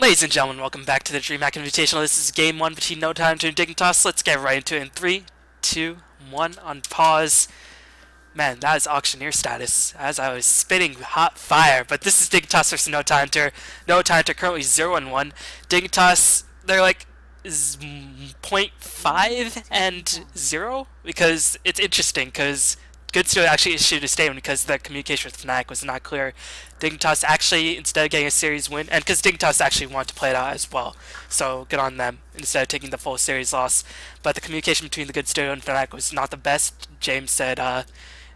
Ladies and gentlemen, welcome back to the Dreamhack Invitational. This is game one between No Tidehunter and Dignitas. Let's get right into it in 3, 2, 1 on pause. Man, that is auctioneer status, as I was spitting hot fire. But this is Dignitas versus No Tidehunter. No Tidehunter currently 0-1. Dignitas, they're like 0.5 and 0, because it's interesting, because Good Studio actually issued a statement because the communication with Fnatic was not clear. Dignitas actually, instead of getting a series win, and because Dignitas actually wanted to play it out as well, so good on them, instead of taking the full series loss. But the communication between the Good Studio and Fnatic was not the best. James said,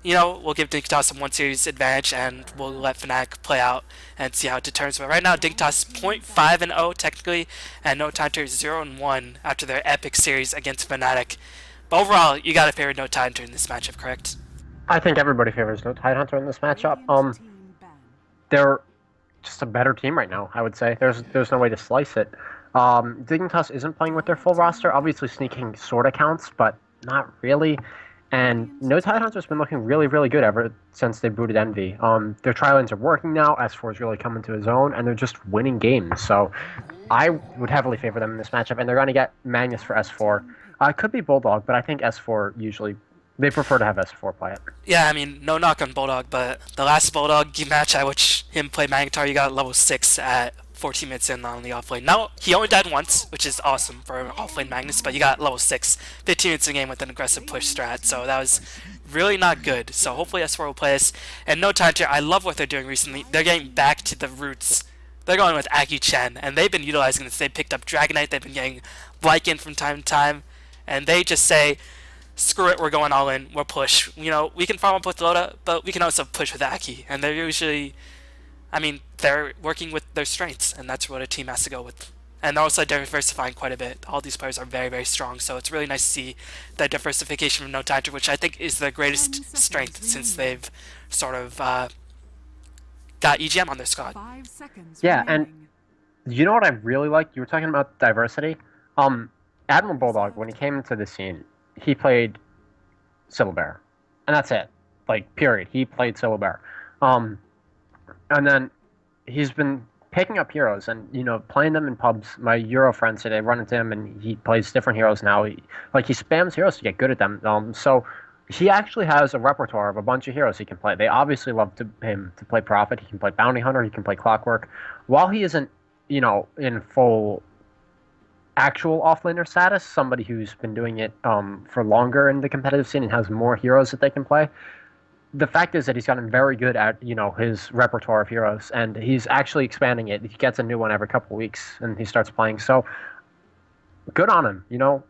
we'll give Dignitas a one series advantage and we'll let Fnatic play out and see how it determines. But right now, Dignitas 0.5-0 technically, and No Tidehunter 0-1 after their epic series against Fnatic. But overall, you got to favor No Tidehunter in this matchup, correct? I think everybody favors No Tidehunter in this matchup. They're just a better team right now, I would say. There's no way to slice it. Dignitas isn't playing with their full roster. Obviously, sneaking sorta counts, but not really. And No Tidehunter's been looking really, really good ever since they booted Envy. Their tri-lanes are working now. S4 is really coming to his own, and they're just winning games. So I would heavily favor them in this matchup, and they're going to get Magnus for S4. It could be Bulldog, but I think S4 usually... They prefer to have S4 play it. Yeah, I mean, no knock on Bulldog, but the last Bulldog match I watched him play Magnetar, you got level 6 at 14 minutes in on the offlane. Now, he only died once, which is awesome for offlane Magnus, but you got level 6, 15 minutes in game with an aggressive push strat, so that was really not good. So hopefully S4 will play this. And No Tidehunter, I love what they're doing recently. They're getting back to the roots. They're going with Aki Chen, and they've been utilizing this. They picked up Dragonite, they've been getting Lycan from time to time, and they just say, screw it, we're going all in, we'll push. You know, we can farm up with Loda, but we can also push with Aki. And they're usually, I mean, they're working with their strengths, and that's what a team has to go with. And they're also diversifying quite a bit. All these players are very, very strong, so it's really nice to see that diversification from No Tidehunter, which I think is their greatest strength since they've sort of got EGM on their squad. Yeah, and you know what I really like? You were talking about diversity. Admiral Bulldog, when he came into the scene, he played Syllabear, and that's it. Like, period. He played Syllabear. And then he's been picking up heroes and, you know, playing them in pubs. My Euro friends say they run into him, and he plays different heroes now. He spams heroes to get good at them. So he actually has a repertoire of a bunch of heroes he can play. They obviously love him to play Prophet. He can play Bounty Hunter. He can play Clockwork. While he isn't, you know, in full actual offlaner status, somebody who's been doing it for longer in the competitive scene and has more heroes that they can play. The fact is that he's gotten very good at, you know, his repertoire of heroes, and he's actually expanding it. He gets a new one every couple of weeks, and he starts playing. So good on him. You know,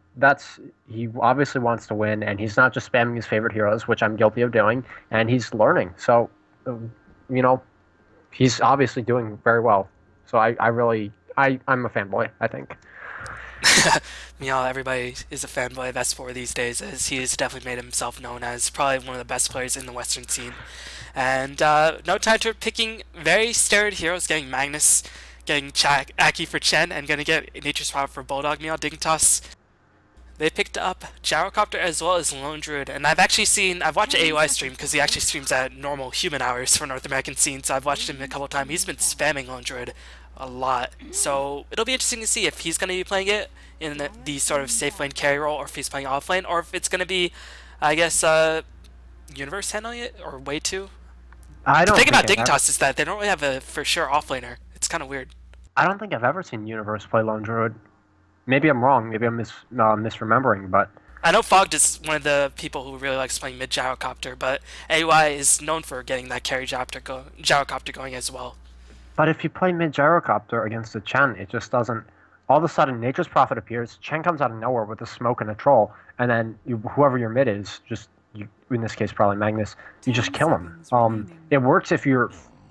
he obviously wants to win, and he's not just spamming his favorite heroes, which I'm guilty of doing, and he's learning. So, you know, he's obviously doing very well. So I'm a fanboy, I think. You know, everybody is a fanboy of S4 these days, as he has definitely made himself known as probably one of the best players in the Western scene. And No Tidehunter picking very steroid heroes, getting Magnus, getting Aki for Chen, and gonna get Nature's Power for Bulldog. Meow Dignitas. They picked up Gyrocopter as well as Lone Druid, and I've watched AUI stream because he actually streams at normal human hours for North American scene, so I've watched him a couple of times. He's been spamming Lone Druid a lot, so it'll be interesting to see if he's going to be playing it in the sort of safe lane carry role, or if he's playing off lane, or if it's going to be, I guess, Universe handling it, or Way 2. The thing about Dignitas is that they don't really have a for sure offlaner. It's kind of weird. I don't think I've ever seen Universe play Lone Druid. Maybe I'm wrong. Maybe I'm misremembering, but I know Fogged is one of the people who really likes playing mid Gyrocopter, but AUI is known for getting that carry Gyrocopter going as well. But if you play mid Gyrocopter against a Chen, it just doesn't. All of a sudden, Nature's Prophet appears. Chen comes out of nowhere with a smoke and a troll, and then whoever your mid is, in this case probably Magnus, you just kill him. It works if you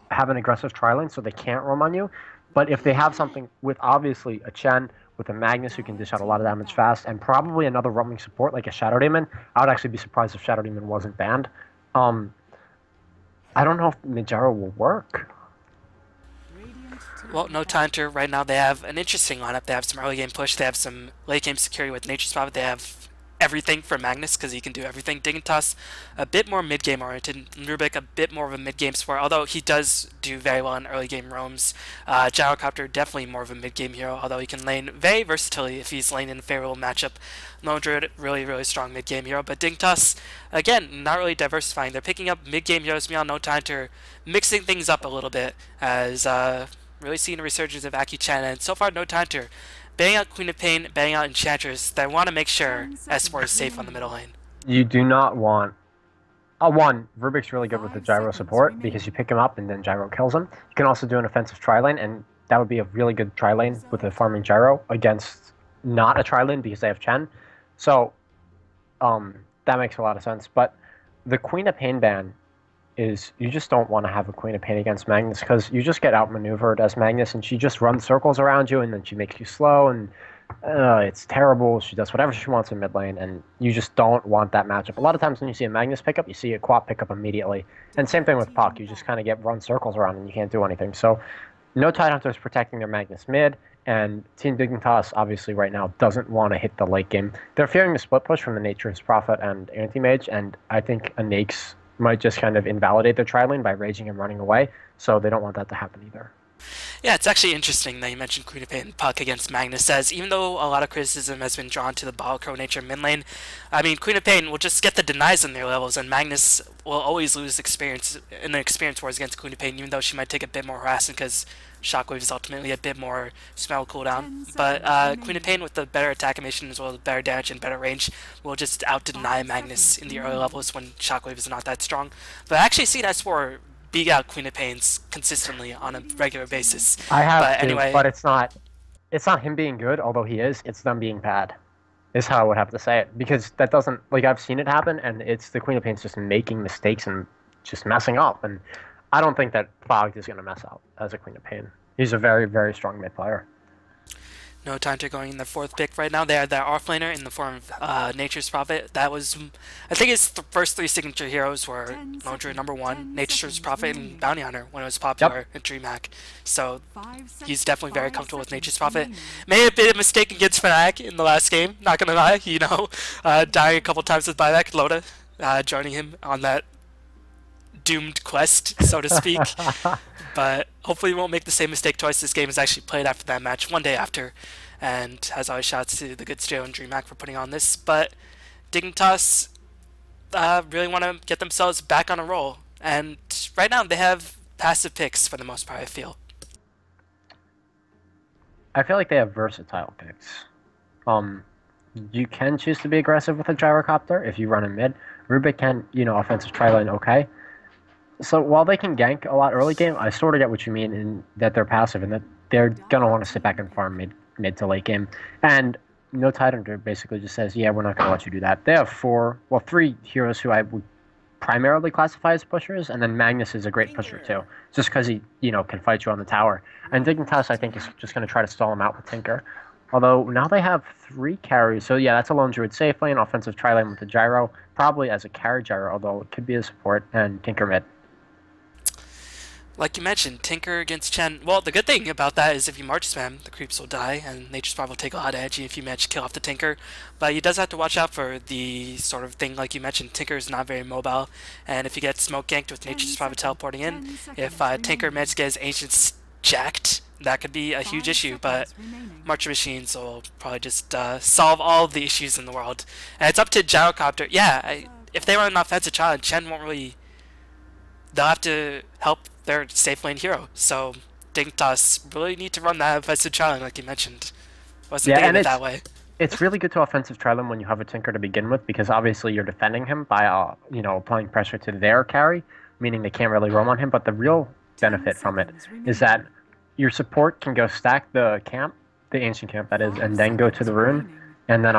have an aggressive tri-lane, so they can't roam on you. But if they have something with obviously a Chen, with a Magnus who can dish out a lot of damage fast, and probably another roaming support like a Shadow Demon, I would actually be surprised if Shadow Demon wasn't banned. I don't know if Mid-Gyro will work. Well, No Tidehunter, right now they have an interesting lineup. They have some early game push, they have some late game security with Nature's Prophet, they have everything for Magnus because he can do everything. Dignitas, a bit more mid-game oriented. Rubik, a bit more of a mid-game support, although he does do very well in early game roams. Gyrocopter, definitely more of a mid-game hero, although he can lane very versatility if he's lane in a favorable matchup. Lone Druid, really, really strong mid-game hero. But Dignitas, again, not really diversifying. They're picking up mid-game heroes beyond No Tidehunter, mixing things up a little bit, as really seeing a resurgence of Aki Chen, and so far No Tidehunter banning out Queen of Pain, banning out Enchantress. They want to make sure S4 is safe on the middle lane. You do not want... one, Rubik's really good with the gyro support because you pick him up and then gyro kills him. You can also do an offensive tri-lane, and that would be a really good tri-lane with a farming gyro against not a tri-lane because they have Chen. So, that makes a lot of sense. But the Queen of Pain ban is you just don't want to have a Queen of Pain against Magnus because you just get outmaneuvered as Magnus, and she just runs circles around you, and then she makes you slow, and it's terrible. She does whatever she wants in mid lane, and you just don't want that matchup. A lot of times when you see a Magnus pickup, you see a Quap pickup immediately. And same thing with Puck. You just kind of get run circles around, and you can't do anything. So No Tidehunter is protecting their Magnus mid, and Team Dignitas obviously right now doesn't want to hit the late game. They're fearing the split push from the Nature's Prophet and Anti-Mage, and I think a Nake's might just kind of invalidate their tri-lane by raging and running away, so they don't want that to happen either. Yeah, it's actually interesting that you mentioned Queen of Pain and Puck against Magnus, as even though a lot of criticism has been drawn to the Battlecrow nature mid lane, I mean, Queen of Pain will just get the denies on their levels, and Magnus will always lose experience in the experience wars against Queen of Pain, even though she might take a bit more harassment because Shockwave is ultimately a bit more spell cooldown. But Queen of Pain with the better attack animation as well as better damage and better range will just out-deny Magnus in the early levels when Shockwave is not that strong. But I actually see S4 beat out Queen of Pains consistently on a regular basis. I have but anyway, but it's not him being good, although he is, it's them being bad, is how I would have to say it. Because that doesn't, like, I've seen it happen, and it's the Queen of Pains just making mistakes and just messing up, and I don't think that Fogged is going to mess up as a Queen of Pain. He's a very, very strong mid player. No Tidehunter going in the 4th pick right now. They are their offlaner in the form of Nature's Prophet. That was, I think his first 3 signature heroes were Lone Druid #1, Nature's Prophet, and Bounty Hunter when it was popular in Dreamhack. So he's definitely very comfortable with Nature's Prophet. Made a bit of mistake against Fnatic in the last game, not gonna lie, you know, dying a couple times with buyback. Loda joining him on that doomed quest, so to speak. But hopefully we won't make the same mistake twice. This game is actually played after that match, one day after. And as always, shouts to the good studio and Dreamhack for putting on this. But Dignitas really want to get themselves back on a roll. And right now they have passive picks for the most part, I feel. I feel like they have versatile picks. You can choose to be aggressive with a Gyrocopter if you run in mid. Rubik can, you know, offensive tri-lane, okay. So while they can gank a lot early game, I sort of get what you mean in that they're passive and that they're going to want to sit back and farm mid to late game. And No Tidehunter basically just says, yeah, we're not going to let you do that. They have 3 heroes who I would primarily classify as pushers, and then Magnus is a great pusher too, just because he, you know, can fight you on the tower. And Dignitas, I think, is just going to try to stall him out with Tinker. Although now they have 3 carries, so yeah, that's a Lone Druid safe lane, offensive tri-lane with the gyro, probably as a carry gyro, although it could be a support, and Tinker mid. Like you mentioned, Tinker against Chen. Well, the good thing about that is if you March Spam, the creeps will die, and Nature's Prophet will take a lot of energy if you manage to kill off the Tinker. But he does have to watch out for the sort of thing, like you mentioned, Tinker is not very mobile, and if you get smoke ganked with Nature's Prophet teleporting in, if Tinker manages to get his Ancients jacked, that could be a huge issue, but March Machines will probably just solve all of the issues in the world. And it's up to Gyrocopter. Yeah, if they run an offensive challenge, Chen won't really... They'll have to help their safe lane hero. So Dignitas really need to run that offensive tri-lane like you mentioned. Wasn't thinking it that way. It's really good to offensive tri-lane when you have a Tinker to begin with, because obviously you're defending him by you know, applying pressure to their carry, meaning they can't really roam on him. But the real benefit from it is that your support can go stack the camp, the ancient camp that is, and then go to the rune, and then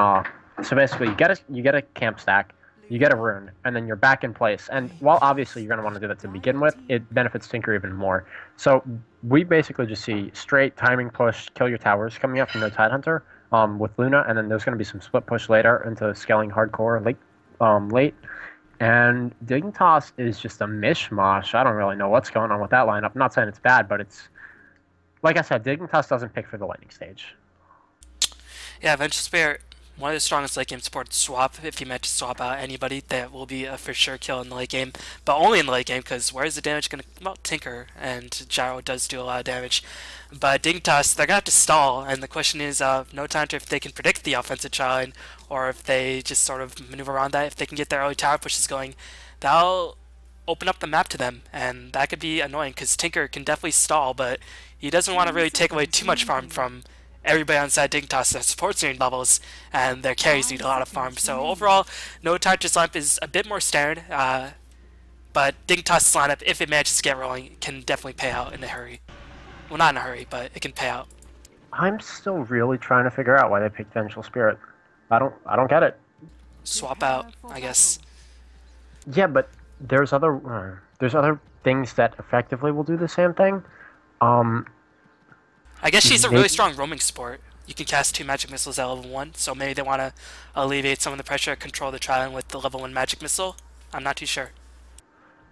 so basically you get a camp stack. You get a rune, and then you're back in place. And while obviously you're going to want to do that to begin with, it benefits Tinker even more. So we basically just see straight timing push, kill your towers coming up from No Tidehunter with Luna, and then there's going to be some split push later into scaling hardcore late. And Dignitas is just a mishmash. I don't really know what's going on with that lineup. I'm not saying it's bad, but it's... Like I said, Dignitas doesn't pick for the lightning stage. Yeah, Venture Spirit one of the strongest late game supports swap. If you meant to swap out anybody, that will be a for sure kill in the late game, but only in the late game, because where's the damage going to come out? Tinker, and Gyro does do a lot of damage. But Dignitas, they're going to have to stall, and the question is, No Tidehunter, if they can predict the offensive trial line, or if they just sort of maneuver around that. If they can get their early tower pushes going, that'll open up the map to them, and that could be annoying, because Tinker can definitely stall, but he doesn't want to really take away too much farm from everybody on side Dignitas. Their support range levels and their carries need a lot of farm. So overall, No Tidehunter's lineup is a bit more standard, but Dignitas' lineup, if it manages to get rolling, can definitely pay out in a hurry. Well, not in a hurry, but it can pay out. I'm still really trying to figure out why they picked Vengeful Spirit. I don't get it. Swap out, I guess. Yeah, but there's other things that effectively will do the same thing. I guess she's a really strong roaming support. You can cast 2 magic missiles at level 1, so maybe they want to alleviate some of the pressure, control the trial with the level 1 magic missile. I'm not too sure.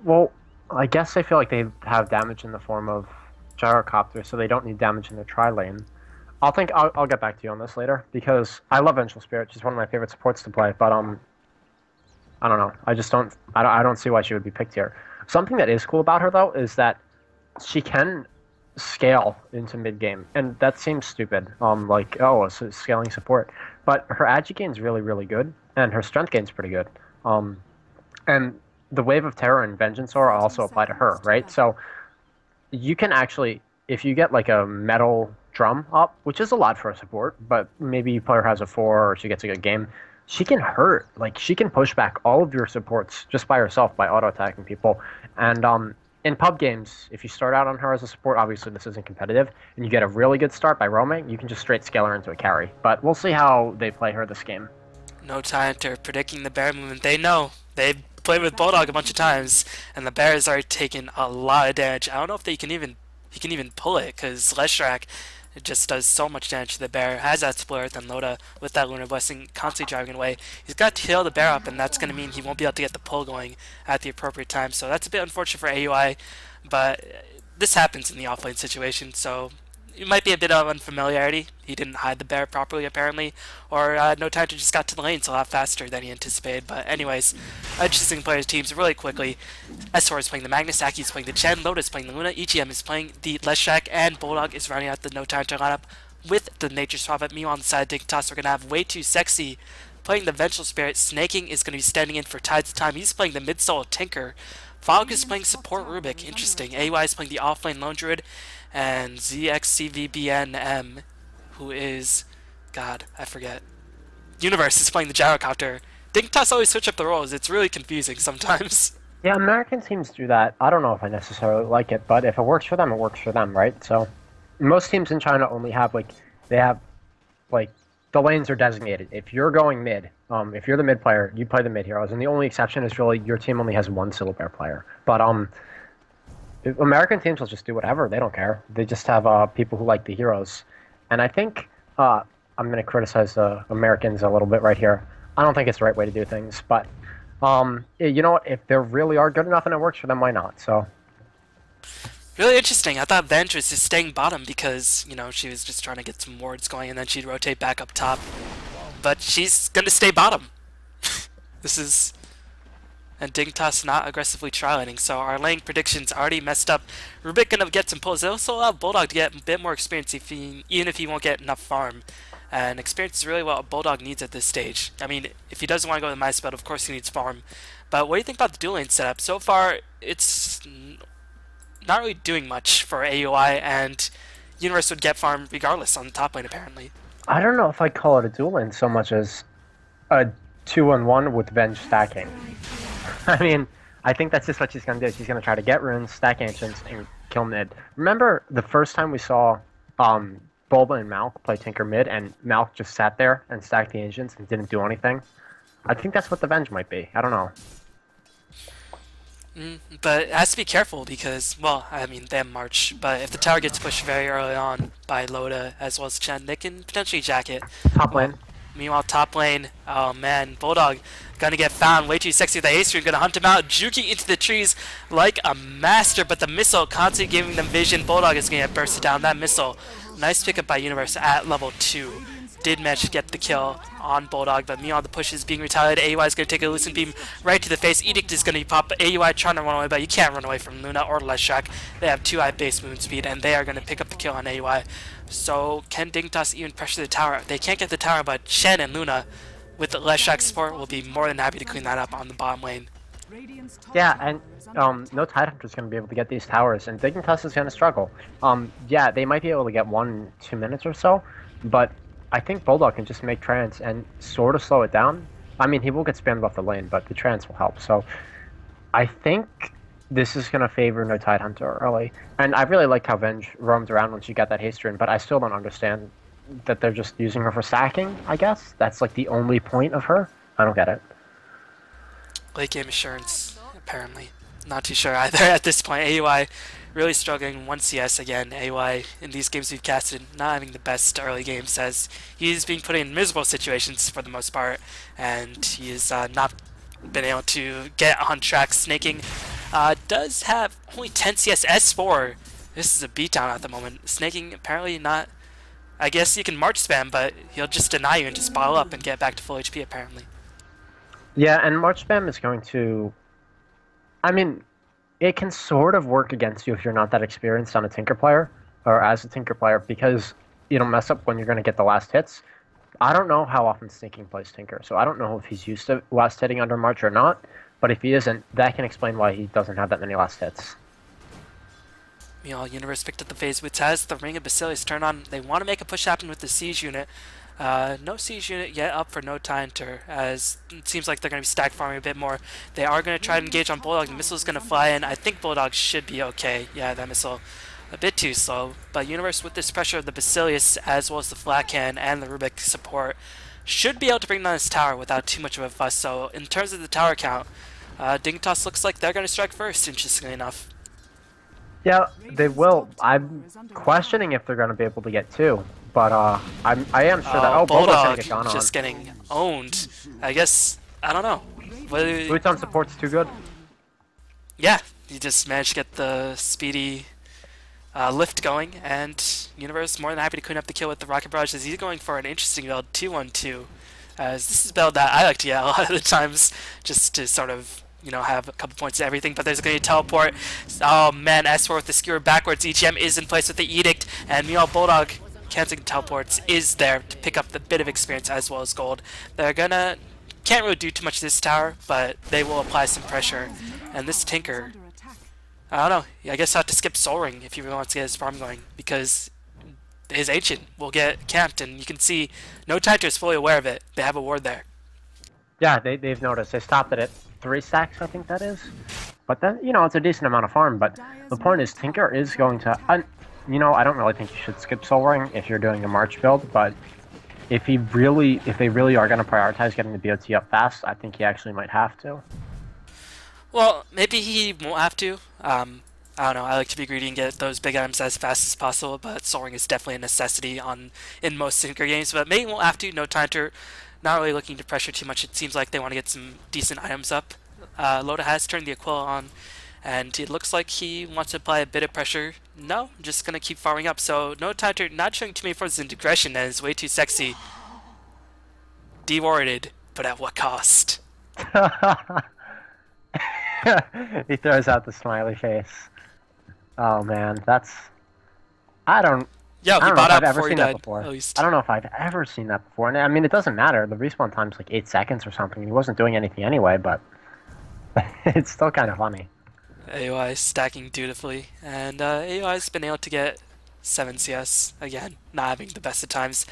Well, I guess I feel like they have damage in the form of gyrocopter, so they don't need damage in the tri-lane. I'll get back to you on this later, because I love Vengeful Spirit. She's one of my favorite supports to play, but I don't know. I don't see why she would be picked here. Something that is cool about her, though, is that she can scale into mid-game, and that seems stupid. Like, oh, so scaling support. But her agi gain's really, really good, and her strength gain's pretty good. And the Wave of Terror and Vengeance Aura also apply to her, right? So you can actually, if you get like a metal drum up, which is a lot for a support, but maybe your player has a 4 or she gets a good game, she can hurt. Like, she can push back all of your supports just by herself by auto-attacking people. And in pub games, if you start out on her as a support, obviously this isn't competitive, and you get a really good start by roaming, you can just straight scale her into a carry. But we'll see how they play her this game. No Tidehunter predicting the bear movement. They know. They've played with Bulldog a bunch of times, and the bears are taking a lot of damage. I don't know if he can even pull it, because Leshrac, it just does so much damage to the bear. Has that Split Earth and Loda with that Lunar Blessing constantly driving away. He's got to heal the bear up, and that's going to mean he won't be able to get the pull going at the appropriate time. So that's a bit unfortunate for AUI, but this happens in the offlane situation, so it might be a bit of unfamiliarity. He didn't hide the bear properly, apparently, or No Tidehunter just got to the lanes a lot faster than he anticipated. But anyways, interesting players' teams really quickly. SR is playing the Magnus, Aki is playing the Chen, Loda is playing the Luna, EGM is playing the Leshrac, and Bulldog is rounding out the No Tidehunter lineup with the Nature Swap. Meanwhile, on the side of Dignitas, we're going to have Way Too Sexy playing the Vengeful Spirit. Snaking is going to be standing in for Tides of Time. He's playing the mid-soul Tinker. Fog is playing support Rubik. Interesting. AY is playing the offlane Lone Druid. And ZXCVBNM, who is, God, I forget. Universe is playing the gyrocopter. Dignitas always switch up the roles. It's really confusing sometimes. Yeah, American teams do that. I don't know if I necessarily like it, but if it works for them, it works for them, right? So most teams in China only have, like, they have, like, the lanes are designated. If you're going mid, if you're the mid player, you play the mid heroes, and the only exception is really your team only has one Silverbear player. But American teams will just do whatever. They don't care. They just have people who like the heroes. And I think I'm going to criticize the Americans a little bit right here. I don't think it's the right way to do things. But, you know what? If they really are good enough and it works for them, why not? So, really interesting. I thought Venge was just staying bottom because, you know, she was just trying to get some wards going and then she'd rotate back up top. But she's going to stay bottom. This is... And Dignitas not aggressively trialing, so our lane predictions already messed up. Rubik gonna get some pulls. They also allow Bulldog to get a bit more experience even if he won't get enough farm. And experience is really what Bulldog needs at this stage. I mean, if he doesn't want to go to the my spell, of course he needs farm. But what do you think about the dual lane setup? So far, it's not really doing much for AUI, and Universe would get farm regardless on the top lane, apparently. I don't know if I call it a dual lane so much as a 2-on-1 with Venge stacking. I mean, I think that's just what she's going to do. She's going to try to get runes, stack ancients, and kill mid. Remember the first time we saw Bulba and Malk play Tinker mid, and Malk just sat there and stacked the ancients and didn't do anything? I think that's what the Venge might be. I don't know. But it has to be careful because, well, I mean, they have March, but if the tower gets pushed very early on by Loda as well as Chen, they can potentially jack it. Top lane. Meanwhile, top lane, oh man, Bulldog gonna get found. Way too sexy with the Ace Rune, gonna hunt him out, juking into the trees like a master, but the missile constantly giving them vision. Bulldog is gonna get bursted down. That missile, nice pickup by Universe at level 2. did manage to get the kill on Bulldog, but meanwhile the push is being retaliated. AUI is going to take a Lucent Beam right to the face. Edict is going to pop AUI trying to run away, but you can't run away from Luna or Leshak. They have 2 high base movement speed, and they are going to pick up the kill on AUI. So can Dignitas even pressure the tower? They can't get the tower, but Shen and Luna, with Leshak support, will be more than happy to clean that up on the bottom lane. Yeah, and no Tidehunter is going to be able to get these towers, and Dignitas is going to struggle. Yeah, they might be able to get 1-2 minutes or so, but I think Bulldog can just make trans and sort of slow it down. I mean, he will get spammed off the lane, but the trans will help. So I think this is going to favor No Tidehunter early. And I really liked how Venge roamed around when she got that haste rune, but I still don't understand that they're just using her for stacking, I guess. That's like the only point of her. I don't get it. Late game assurance, apparently. Not too sure either at this point. AUI really struggling 1 CS again. AUI in these games we've casted not having the best early games, as he's being put in miserable situations for the most part, and he's not been able to get on track. Snaking does have only 10 CS S4. This is a beatdown at the moment. Snaking apparently not. I guess you can March spam, but he'll just deny you and just bottle up and get back to full HP apparently. Yeah, and March spam is going to... I mean, it can sort of work against you if you're not that experienced on a Tinker player, or as a Tinker player, because you don't mess up when you're going to get the last hits. I don't know how often Snaking plays Tinker, so I don't know if he's used to last hitting under March or not, but if he isn't, that can explain why he doesn't have that many last hits. Meanwhile, Universe picked up the phase, which has the Ring of Basilius turn on. They want to make a push happen with the Siege unit. No Siege unit yet up for No Tidehunter, as it seems like they're going to be stack farming a bit more. They are going to try to engage on Bulldog. The missile is going to fly in. I think Bulldog should be okay. Yeah, that missile a bit too slow. But Universe, with this pressure of the Basilius, as well as the Flat Cannon and the Rubik support, should be able to bring down this tower without too much of a fuss. So in terms of the tower count, Dignitas looks like they're going to strike first, interestingly enough. Yeah, they will. I'm questioning if they're going to be able to get 2. But I am sure that Bulldog's gonna get gone on. Just getting owned. I guess I don't know. Boots on support's too good. Yeah, he just managed to get the speedy lift going, and Universe more than happy to clean up the kill with the Rocket Barrage, as he's going for an interesting build 2-1-2. As this is a build that I like to get a lot of the times, just to sort of, you know, have a couple points of everything, but there's going to be a teleport. Oh man, S4 with the skewer backwards. EGM is in place with the Edict, and meanwhile Bulldog, canceling teleports, is there to pick up the bit of experience as well as gold. They're gonna... can't really do too much to this tower, but they will apply some pressure. And this Tinker... I don't know, I guess I'll have to skip Soul Ring if he really wants to get his farm going, because his Ancient will get camped, and you can see No Tidehunter is fully aware of it. They have a ward there. Yeah, they've noticed. They stopped it at 3 stacks, I think that is. But then, you know, it's a decent amount of farm, but the point is Tinker is going to... you know, I don't really think you should skip Soul Ring if you're doing a March build, but if they really are going to prioritize getting the BOT up fast, I think he actually might have to. Well, maybe he won't have to. I don't know, I like to be greedy and get those big items as fast as possible, but Soul Ring is definitely a necessity in most Tinker games, but maybe he won't have to. No Tidehunter, not really looking to pressure too much. It seems like they want to get some decent items up. Loda has turned the Aquila on, and it looks like he wants to apply a bit of pressure. No, I'm just going to keep farming up. So No Tidehunter not showing too many forms of aggression, and is way too sexy. Dewarded, but at what cost? He throws out the smiley face. Oh man, that's... I don't Yeah, he know bought if out I've ever before he seen died, that before. at least. I don't know if I've ever seen that before. And I mean, it doesn't matter. The respawn time's like 8 seconds or something. He wasn't doing anything anyway, but it's still kind of funny. AOI stacking dutifully, and AOI's been able to get 7 CS, again, not having the best of times.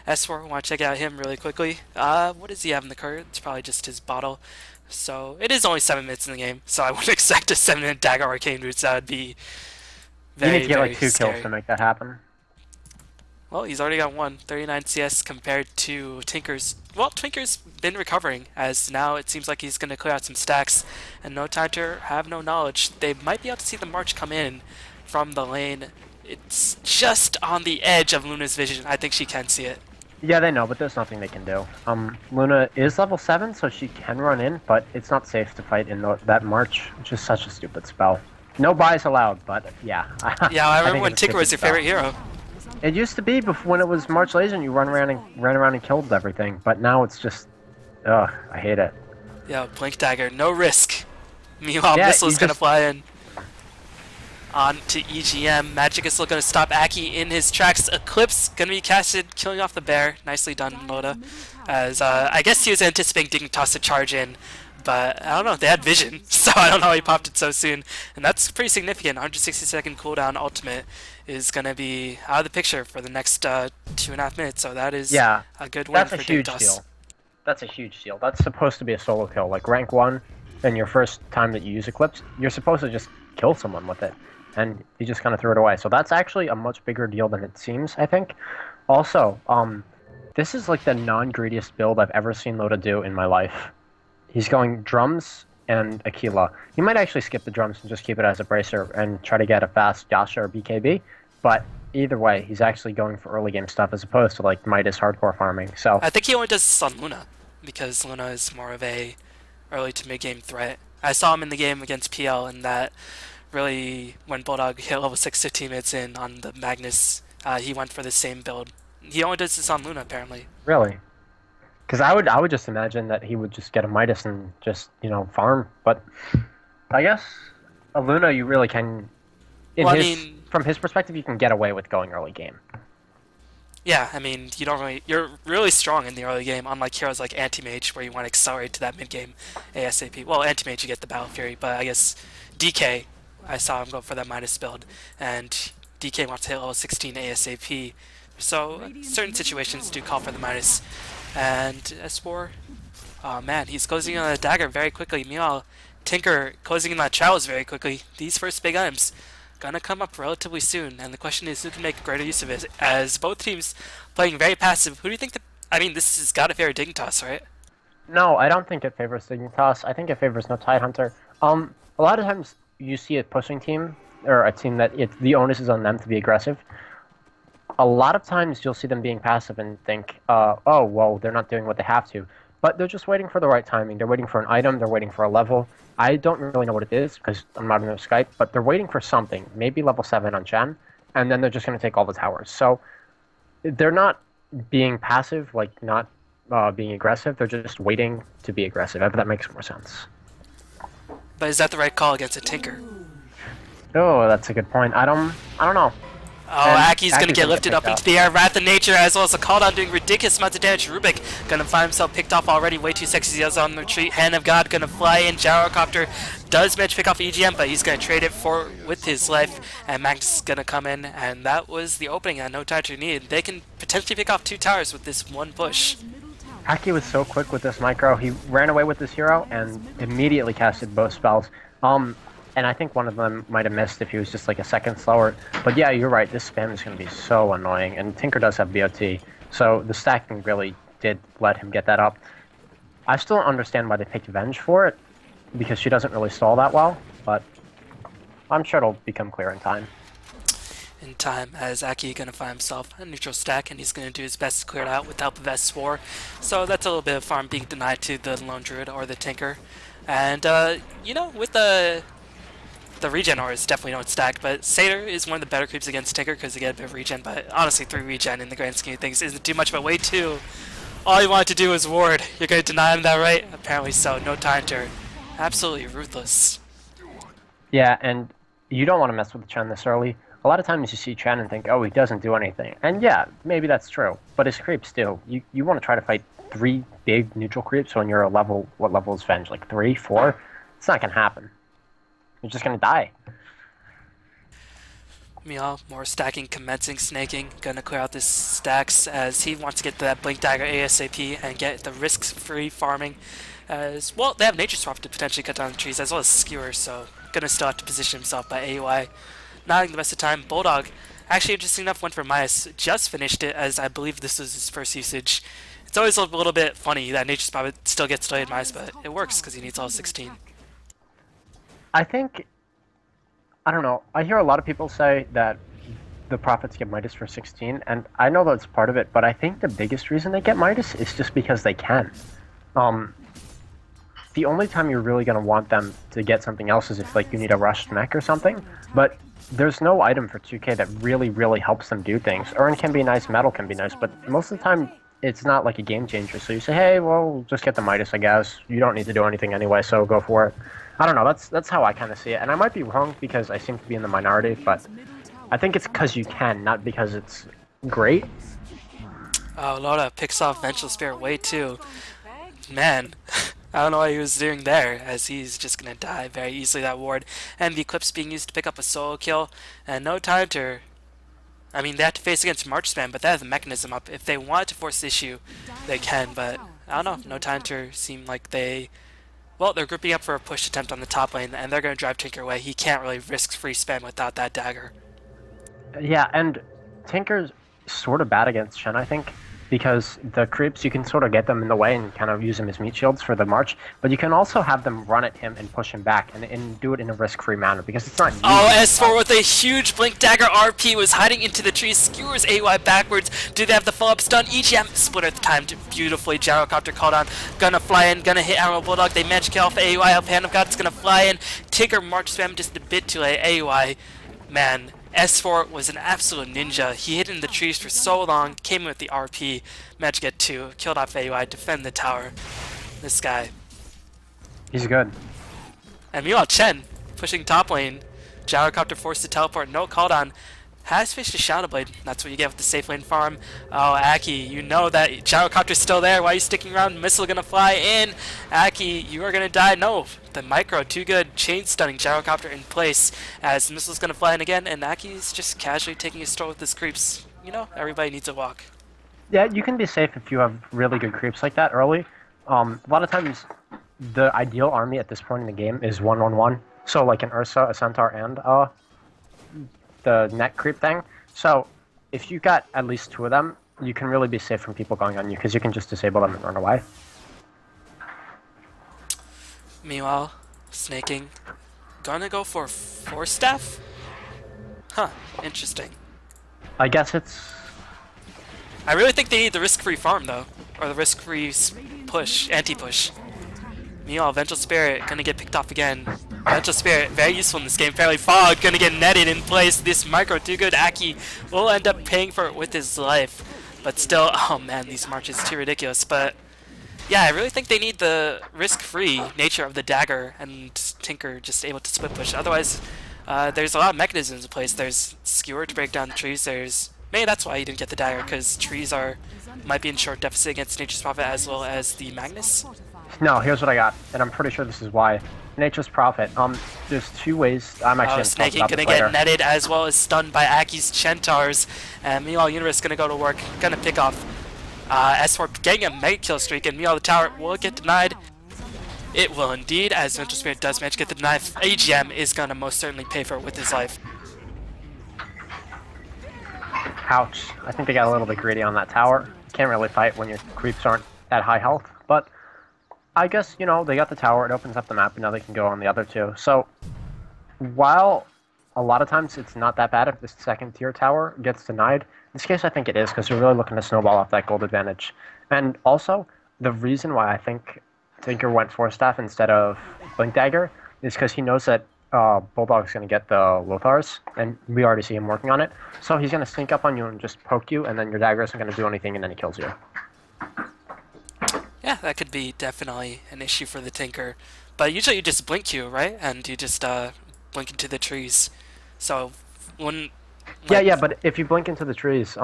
S4, want to check out him really quickly. What does he have in the card? It's probably just his bottle. So, it is only 7 minutes in the game, so I wouldn't expect a 7-minute dagger arcane roots. That would be very, you need to get like 2 scary. kills to make that happen. Well, he's already got 1, 39 CS compared to Tinker's. Well, Tinker's been recovering, as now it seems like he's going to clear out some stacks, and No Tidehunter have no knowledge. They might be able to see the March come in from the lane. It's just on the edge of Luna's vision. I think she can see it. Yeah, they know, but there's nothing they can do. Luna is level 7, so she can run in, but it's not safe to fight in that March, which is such a stupid spell. No buys allowed, but yeah. Yeah, I remember when Tinker was your favorite hero. It used to be before when it was March Laser and you ran around and killed everything, but now it's just, ugh, I hate it. Yeah, Blink Dagger, no risk. Meanwhile, Yeah, Missile's you gonna just- fly in. On to EGM. Magic is still gonna stop Aki in his tracks. Eclipse gonna be casted, killing off the bear. Nicely done, Loda. As I guess he was anticipating Dignitas to charge in, but I don't know, they had vision, so I don't know how he popped it so soon. And that's pretty significant. 160-second cooldown ultimate is gonna be out of the picture for the next 2.5 minutes, so that is Yeah, a good win that's for a huge Dignitas. deal. That's a huge deal. That's supposed to be a solo kill. Like rank 1, and your first time that you use Eclipse, you're supposed to just kill someone with it. And he just kind of threw it away. So that's actually a much bigger deal than it seems, I think. Also, this is like the non-greediest build I've ever seen Loda do in my life. He's going drums and Aquila. He might actually skip the drums and just keep it as a bracer and try to get a fast Yasha or BKB. But either way, he's actually going for early game stuff as opposed to like Midas hardcore farming. So I think he only does this on Luna, because Luna is more of a early to mid game threat. I saw him in the game against PL, and that really, when Bulldog hit level 6 15 minutes in on the Magnus, he went for the same build. He only does this on Luna, apparently. really, because I would just imagine that he would just get a Midas and just farm. But I guess a Luna you really can. From his perspective, you can get away with going early game. Yeah, I mean, you're really strong in the early game, unlike heroes like Anti-Mage, where you want to accelerate to that mid-game ASAP. Well, Anti-Mage, you get the Battle Fury, but I guess DK, I saw him go for that Midas build, and DK wants to hit level 16 ASAP, so certain situations do call for the Midas. And S4, oh man, he's closing on a dagger very quickly. Meanwhile, Tinker closing in on Chalice very quickly. These first big items gonna come up relatively soon, and the question is who can make greater use of it, as both teams playing very passive. Who do you think I mean, this has got to favor Dignitas, right? No, I don't think it favors Dignitas. I think it favors No Tidehunter. A lot of times you see a pushing team, or a team that the onus is on them to be aggressive. A lot of times you'll see them being passive and think, oh, well, they're not doing what they have to. But they're just waiting for the right timing. They're waiting for an item. They're waiting for a level. I don't really know what it is because I'm not in their Skype, but they're waiting for something. Maybe level 7 on Chen, and then they're just going to take all the towers. So they're not being passive, like not being aggressive. They're just waiting to be aggressive, if that makes more sense. But is that the right call against a Tinker? Oh, that's a good point. I don't know. Oh, Aki's gonna get lifted up into the air. Wrath of Nature, as well as a call down, doing ridiculous amounts of damage. Rubik gonna find himself picked off already. Way too sexy. He's on the retreat. Hand of God gonna fly in. Gyrocopter does manage to pick off EGM, but he's gonna trade it with his life. And Magnus is gonna come in, and that was the opening that No Tidehunter needed. They can potentially pick off 2 towers with this one push. Aki was so quick with this micro. He ran away with this hero and immediately casted both spells. And I think one of them might have missed if he was just like a second slower. But yeah, you're right. This spam is going to be so annoying. And Tinker does have BOT, so the stacking really did let him get that up. I still don't understand why they picked Venge for it, because she doesn't really stall that well. But I'm sure it'll become clear in time. In time, as Aki gonna find himself a neutral stack, and he's gonna do his best to clear it out with the help of S4. So that's a little bit of farm being denied to the Lone Druid or the Tinker. And with the regen aura is definitely not stacked, but Satyr is one of the better creeps against Tinker because they get a bit of regen, but honestly 3 regen in the grand scheme of things isn't too much, but wait 2. All you wanted to do was ward. You're gonna deny him that, right? Apparently so. No Tidehunter. Absolutely ruthless. Yeah, and you don't want to mess with Chen this early. A lot of times you see Chen and think, oh, he doesn't do anything. And yeah, maybe that's true, but his creeps do. You want to try to fight 3 big neutral creeps when you're a level, what level is Venge? Like 3, 4? It's not gonna happen. You're just gonna die. Meow, more stacking, commencing, snaking. Gonna clear out this stacks as he wants to get that Blink Dagger ASAP and get the risk-free farming. As well, they have Nature Swap to potentially cut down the trees as well as Skewer, so gonna still have to position himself by AUI. Not having the best of time. Bulldog, actually interesting enough, went for Midas. Just finished it as I believe this was his first usage. It's always a little bit funny that Nature Swap still gets delayed Midas, but it works because he needs all 16. I think, I don't know, I hear a lot of people say that the Prophets get Midas for 16, and I know that's part of it, but I think the biggest reason they get Midas is just because they can. The only time you're really going to want them to get something else is if like you need a rushed mech or something, but there's no item for 2K that really helps them do things. Urn can be nice, metal can be nice, but most of the time it's not like a game changer. So you say, hey, well, just get the Midas, I guess. You don't need to do anything anyway, so go for it. I don't know. That's how I kind of see it, and I might be wrong because I seem to be in the minority, but I think it's because you can, not because it's great. Oh, Loda picks off Vengeful Spirit way too. Man, I don't know what he was doing there, as he's just gonna die very easily, that ward. And the Eclipse being used to pick up a solo kill, and No Tidehunter. I mean, they have to face against Marchspan, but they have the mechanism up. If they want to force the issue, they can, but I don't know. No Tidehunter seem like they... Well, they're grouping up for a push attempt on the top lane, and they're going to drive Tinker away. He can't really risk free spam without that dagger. Yeah, and Tinker's sort of bad against Shen, I think, because the creeps, you can sort of get them in the way and kind of use them as meat shields for the march, but you can also have them run at him and push him back and do it in a risk-free manner, because it's not... Oh, S4 with a huge Blink Dagger RP was hiding into the trees, skewers AY backwards. Do they have the follow-up stun? EGM splitter timed beautifully. Gyrocopter called on, gonna fly in, gonna hit Arrow Bulldog. They managed to kill off AY, help Hand of God, it's gonna fly in. Tinker March spam just a bit too late. AY, man. S4 was an absolute ninja. He hid in the trees for so long, came in with the RP, managed to get 2, killed off AUI, defend the tower. This guy. He's good. And meanwhile, Chen, pushing top lane. Gyrocopter forced to teleport, no called on. Has fished a Shadow Blade. That's what you get with the safe lane farm. Oh, Aki, you know that Gyrocopter's still there. Why are you sticking around? Missile gonna fly in. Aki, you are gonna die. No, the micro, too good. Chain stunning Gyrocopter in place as Missile's gonna fly in again, and Aki's just casually taking a stroll with his creeps. You know, everybody needs a walk. Yeah, you can be safe if you have really good creeps like that early. A lot of times, the ideal army at this point in the game is 1-1-1. So like an Ursa, a Centaur, and the net creep thing. So if you got at least 2 of them, you can really be safe from people going on you because you can just disable them and run away. Meanwhile, snaking. Gonna go for 4 staff? Huh, interesting. I guess it's... I really think they need the risk-free farm though. Or the risk-free push, anti-push. Meanwhile, Vengeful Spirit gonna get picked off again. Vengeful Spirit, very useful in this game. Fairly Fog gonna get netted in place. This micro too good. Aki will end up paying for it with his life. But still, oh man, these marches too ridiculous. But yeah, I really think they need the risk-free nature of the dagger and Tinker just able to split push. Otherwise, there's a lot of mechanisms in place. There's Skewer to break down trees. There's maybe that's why you didn't get the dagger, because trees might be in short deficit against Nature's Prophet as well as the Magnus. No, here's what I got, and I'm pretty sure this is why. Nature's Prophet. There's 2 ways. I'm actually Snaking gonna get netted as well as stunned by Aki's Centaurs. And meanwhile, Universe gonna go to work, gonna pick off S4 getting a mega kill streak, and meanwhile the tower will get denied. It will indeed, as Vengeful Spirit does manage to get the deny. AGM is gonna most certainly pay for it with his life. Ouch. I think they got a little bit greedy on that tower. You can't really fight when your creeps aren't at high health, but I guess, you know, they got the tower, it opens up the map, and now they can go on the other 2. So, while a lot of times it's not that bad if the second tier tower gets denied, in this case I think it is, because they're really looking to snowball off that gold advantage. And also, the reason why I think Tinker went 4-staff instead of Blink Dagger is because he knows that Bulldog's going to get the Lothars, and we already see him working on it. So he's going to sneak up on you and just poke you, and then your dagger isn't going to do anything, and then he kills you. Yeah, that could be definitely an issue for the Tinker. But usually you just blink you, right? And you just blink into the trees. So when... Yeah, but if you blink into the trees,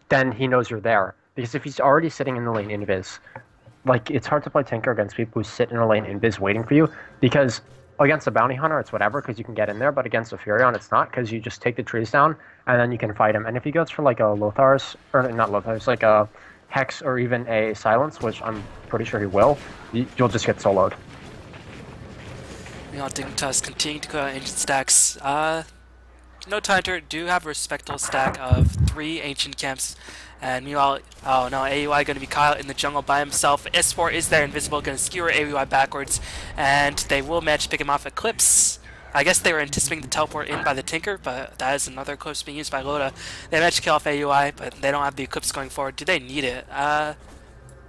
then he knows you're there. Because if he's already sitting in the lane invis, like, it's hard to play Tinker against people who sit in a lane invis waiting for you, because against a Bounty Hunter, it's whatever, because you can get in there, but against a Furion, it's not, because you just take the trees down, and then you can fight him. And if he goes for, like, a Lothars, or not Lothars, like a Hex or even a Silence, which I'm pretty sure he will, you'll just get soloed. Meanwhile, Dignitas continuing to go out ancient stacks. No Tidehunter do have a respectable stack of 3 ancient camps. And meanwhile, oh no, AUI going to be caught in the jungle by himself. S4 is there, invisible, going to skewer AUI backwards. And they will manage to pick him off. Eclipse. I guess they were anticipating the teleport in by the Tinker, but that is another Eclipse being used by Loda. They managed to kill off AUI, but they don't have the Eclipse going forward. Do they need it?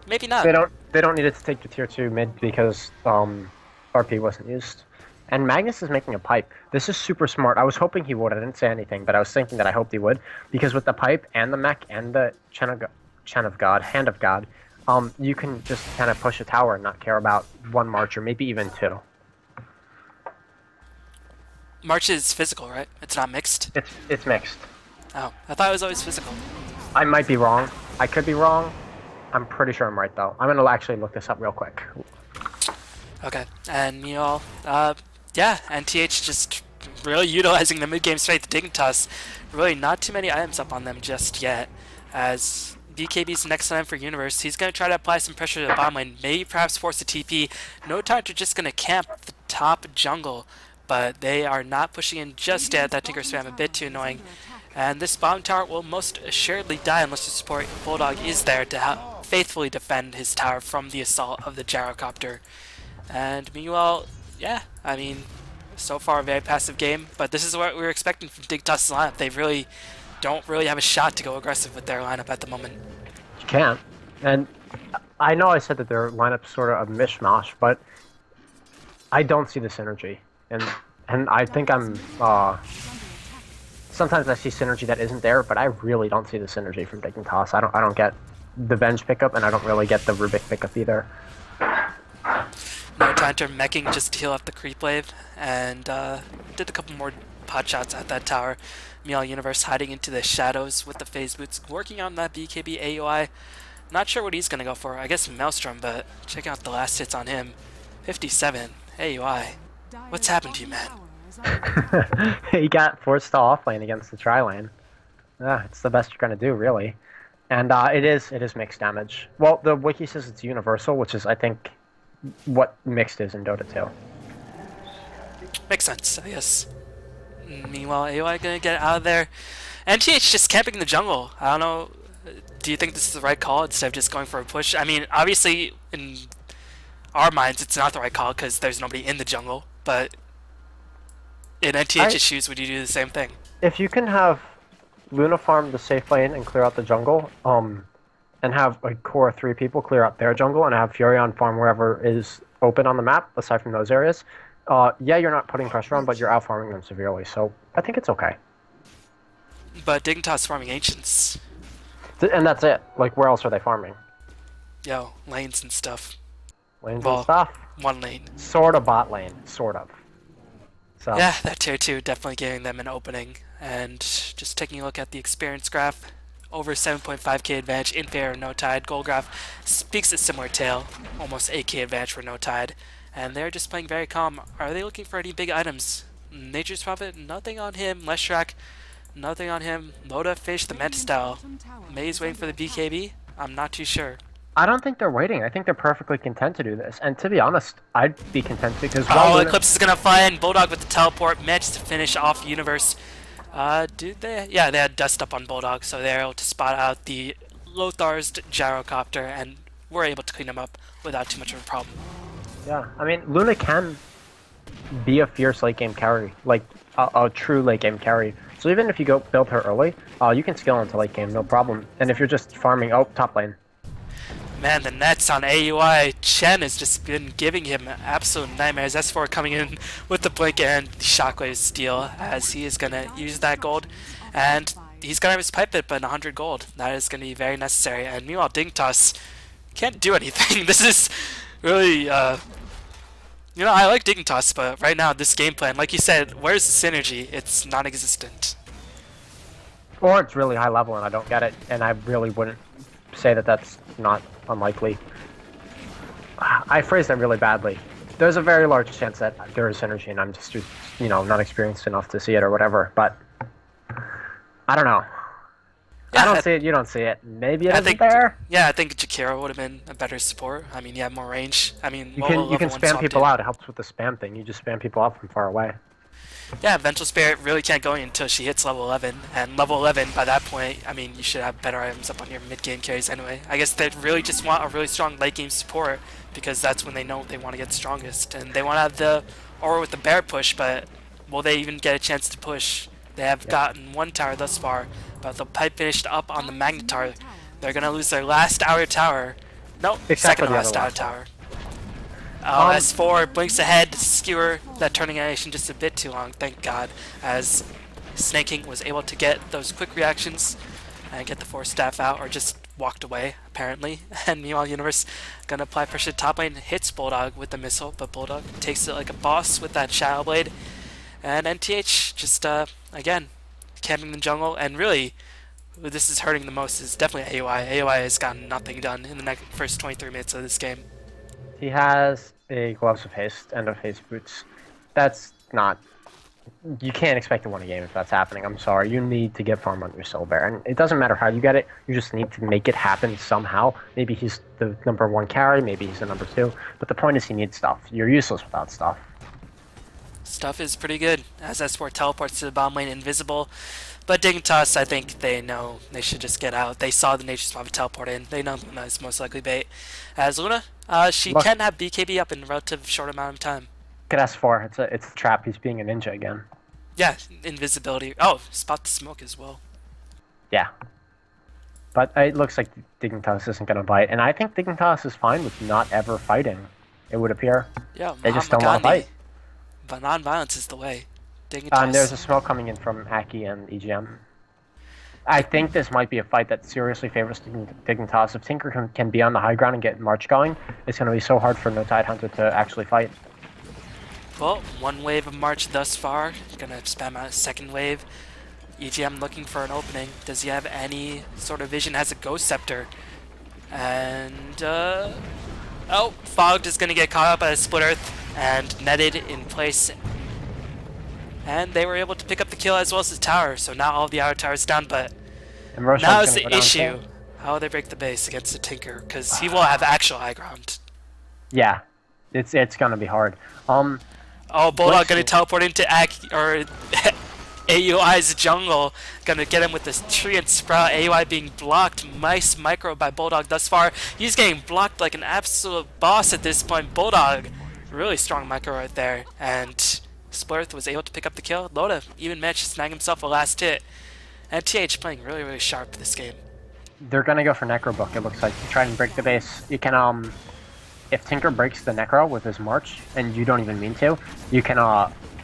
Maybe not. They don't need it to take the tier 2 mid because RP wasn't used. And Magnus is making a pipe. This is super smart. I was hoping he would. I didn't say anything, but I was thinking that I hoped he would. Because with the pipe and the mech and the Chen of God, Hand of God, you can just kind of push a tower and not care about one march or maybe even two. March is physical, right? It's not mixed? It's mixed. Oh, I thought it was always physical. I might be wrong. I could be wrong. I'm pretty sure I'm right, though. I'm going to actually look this up real quick. Okay, and you all, yeah, NTH just really utilizing the mid-game strength. Dignitas, really not too many items up on them just yet, as BKB's next time for Universe. He's going to try to apply some pressure to the bottom lane, maybe perhaps force a TP. No Tidehunter just going to camp the top jungle, but they are not pushing in just yet. That Tinker Spam a bit too annoying. And this bottom tower will most assuredly die unless the support Bulldog is there to faithfully defend his tower from the assault of the gyrocopter. And meanwhile, yeah, I mean, so far a very passive game, but this is what we were expecting from Dignitas' lineup. They really don't have a shot to go aggressive with their lineup at the moment. You can't. And I know I said that their lineup's sort of a mishmash, but I don't see the synergy. And I think I'm sometimes I see synergy that isn't there, but I really don't see the synergy from Dignitas. I don't get the Venge pickup, and I don't really get the Rubik pickup either. No Tidehunter meching just to heal up the creep wave, and did a couple more pot shots at that tower. Meanwhile, Universe hiding into the shadows with the phase boots, working on that BKB AUI. Not sure what he's gonna go for. I guess Maelstrom, but check out the last hits on him. 57 AUI. What's happened to you, man? He got forced to offlane against the tri-lane. It's the best you're gonna do, really. And it is mixed damage. Well, the wiki says it's universal, which is, I think, what mixed is in Dota 2. Makes sense, I guess. Meanwhile, AOI gonna get out of there. NTH just camping in the jungle. I don't know. Do you think this is the right call instead of just going for a push? I mean, obviously, in our minds, it's not the right call because there's nobody in the jungle. But in NTH's shoes, would you do the same thing? If you can have Luna farm the safe lane and clear out the jungle, and have a core of 3 people clear out their jungle, and have Furion farm wherever is open on the map, aside from those areas, yeah, you're not putting pressure on, but you're out-farming them severely, so I think it's okay. But Dignitas farming Ancients. And that's it. Like, where else are they farming? Yo, lanes and stuff. Lanes and stuff? One lane. Sort of bot lane. Sort of. So. Yeah, that tier 2 definitely giving them an opening. And just taking a look at the experience graph, over 7.5k advantage in favor of No Tide. Gold graph speaks a similar tale, almost 8k advantage for No Tide. And they're just playing very calm. Are they looking for any big items? Nature's Prophet, nothing on him. Leshrac, nothing on him. Loda Fish, the Mantis style. May's waiting for the BKB? I'm not too sure. I don't think they're waiting. I think they're perfectly content to do this. And to be honest, I'd be content because... Oh, Eclipse is going to fly in. Bulldog with the teleport. Managed to finish off Universe. Did they? Yeah, they had dust up on Bulldog, so they're able to spot out the Lothar's gyrocopter and were able to clean him up without too much of a problem. Yeah, I mean, Luna can be a fierce late game carry, like a true late game carry. So even if you go build her early, you can skill into late game, no problem. And if you're just farming, top lane. Man, the nets on AUI, Chen has just been giving him absolute nightmares. S4 coming in with the blink and the shockwave steal as he is going to use that gold. And he's going to have his pipe it, but 100 gold. That is going to be very necessary. And meanwhile, Dignitas can't do anything. This is really, you know, I like Dignitas, but right now, this game plan, like you said, where's the synergy? It's non-existent. Or it's really high level and I don't get it, and I really wouldn't say that that's not unlikely. I phrased that really badly. There's a very large chance that there is synergy and I'm just, you know, not experienced enough to see it or whatever, but I don't know. Yeah, I don't see it, you don't see it. Maybe it isn't there? Yeah, I think Jakiro would have been a better support. I mean, you have more range. I mean, you can spam people out. It helps with the spam thing. You just spam people out from far away. Yeah, Vengeful Spirit really can't go in until she hits level 11, and level 11, by that point, I mean, you should have better items up on your mid-game carries anyway. I guess they really just want a really strong late-game support, because that's when they know they want to get strongest, and they want to have the aura with the bear push, but will they even get a chance to push? They have gotten one tower thus far, but the pipe finished up on the Magnetar. They're going to lose their last outer tower. Nope, second last outer tower. Oh, S4 blinks ahead, skewer that turning animation just a bit too long, thank God, as Snaking was able to get those quick reactions and get the force staff out, or just walked away, apparently. And meanwhile, Universe gonna apply pressure top lane, hits Bulldog with the missile, but Bulldog takes it like a boss with that Shadow Blade. And NTH just, again, camping the jungle, and really, who this is hurting the most is definitely AUI. AUI has gotten nothing done in the first 23 minutes of this game. He has a Gloves of Haste and of Haste Boots. That's not... You can't expect to win a game if that's happening. I'm sorry. You need to get farm on your Soul Bear. And it doesn't matter how you get it. You just need to make it happen somehow. Maybe he's the #1 carry. Maybe he's the #2. But the point is he needs stuff. You're useless without stuff. Stuff is pretty good, as S4 teleports to the bottom lane invisible. But Dignitas, I think they know they should just get out. They saw the Nature's Prophet teleport in. They know Luna is most likely bait. As Luna, she can have BKB up in a relative short amount of time. Look at S4. It's a trap. He's being a ninja again. Yeah, invisibility. Oh, spot the smoke as well. Yeah. But it looks like Dignitas isn't going to bite. And I think Dignitas is fine with not ever fighting, it would appear. Yeah, they just don't want to fight. But non-violence is the way. Dignitas. And there's a smoke coming in from Aki and EGM. I think this might be a fight that seriously favors Dignitas. If Tinker can be on the high ground and get March going, it's going to be so hard for No Tidehunter to actually fight. Well, one wave of March thus far. Gonna spam out a second wave. EGM looking for an opening. Does he have any sort of vision? Has a Ghost Scepter. And, oh, Fogged is gonna get caught up by a Split Earth and netted in place. And they were able to pick up the kill as well as the tower, so now all of the outer towers down, but now is the issue. How will they break the base against the Tinker? Because he will have actual high ground. Yeah, it's gonna be hard. Oh, Bulldog gonna teleport into AUI's jungle. Gonna get him with this tree and sprout. AUI being blocked. Nice micro by Bulldog thus far. He's getting blocked like an absolute boss at this point. Bulldog, really strong micro right there. And Splurth was able to pick up the kill. Loda even managed to snag himself a last hit. And TH playing really, really sharp this game. They're gonna go for Necro Book, it looks like, to try and break the base. You can, if Tinker breaks the Necro with his March, and you don't even mean to, you can,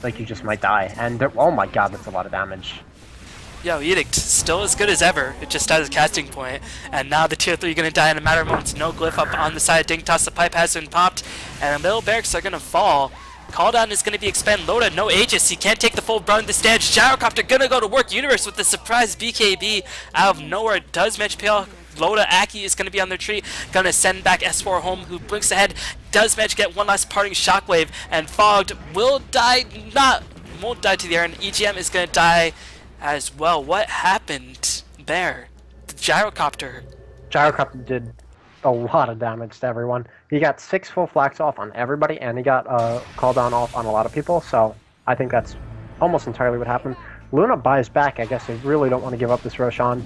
like, you just might die. And, oh my god, that's a lot of damage. Yo, Edict, still as good as ever. It just has a casting point. And now the tier 3 gonna die in a matter of moments. No glyph up on the side of Dignitas. The pipe has been popped, and the middle barracks are gonna fall. Calldown is going to be expend. Loda, no Aegis. He can't take the full brunt of this damage. Gyrocopter going to go to work. Universe with the surprise BKB out of nowhere. Does match PL. Loda, Aki is going to be on their tree. Going to send back S4 home, who blinks ahead. Does manage to get one last parting shockwave. And Fogged will die. Won't die to the air. And EGM is going to die as well. What happened there? The Gyrocopter. Gyrocopter did a lot of damage to everyone. He got 6 full flags off on everybody, and he got call down off on a lot of people, so I think that's almost entirely what happened. Luna buys back. I guess they really don't want to give up this Roshan.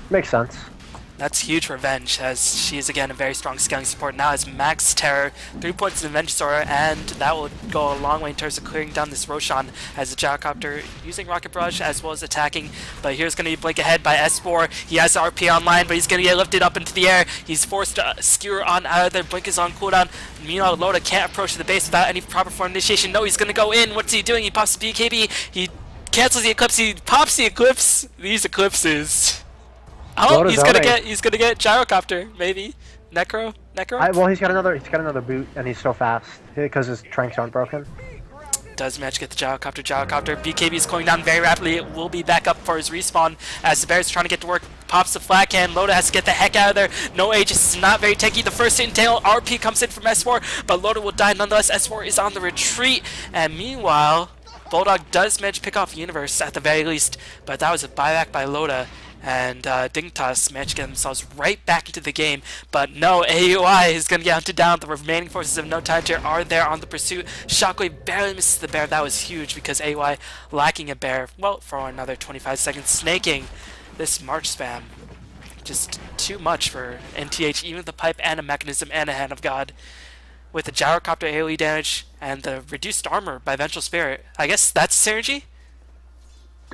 Makes sense. That's huge revenge, as she is again a very strong scaling support. Now has max terror, 3 points in Avenge Sora, and that will go a long way in terms of clearing down this Roshan as the Gyrocopter using Rocket Barrage as well as attacking. But here's going to be blink ahead by S4. He has RP online, but he's going to get lifted up into the air. He's forced to skewer on out of there. Blink is on cooldown. Meanwhile, Loda can't approach the base without any proper form initiation. No, he's going to go in. What's he doing? He pops the BKB. He cancels the Eclipse. He pops the Eclipse. These Eclipses. Oh, he's gonna get Gyrocopter, maybe. Necro? Well, he's got another boot, and he's so fast because his tranks aren't broken. Does manage to get the Gyrocopter. BKB is going down very rapidly. It will be back up for his respawn as the Bear's trying to get to work. Pops the flat can. Loda has to get the heck out of there. No Aegis is not very tanky. The first hit entail. RP comes in from S4, but Loda will die nonetheless. S4 is on the retreat, and meanwhile, Bulldog does manage to pick off Universe at the very least, but that was a buyback by Loda. And Dignitas managed to get themselves right back into the game. But no, AUI is going to get hunted down. The remaining forces of No Tidehunter are there on the pursuit. Shockwave barely misses the bear. That was huge because AUI lacking a bear. Well, for another 25 seconds. Snaking this March spam. Just too much for NTH. Even with the pipe and a mechanism and a Hand of God. With the Gyrocopter AoE damage and the reduced armor by Vengeful Spirit. I guess that's synergy?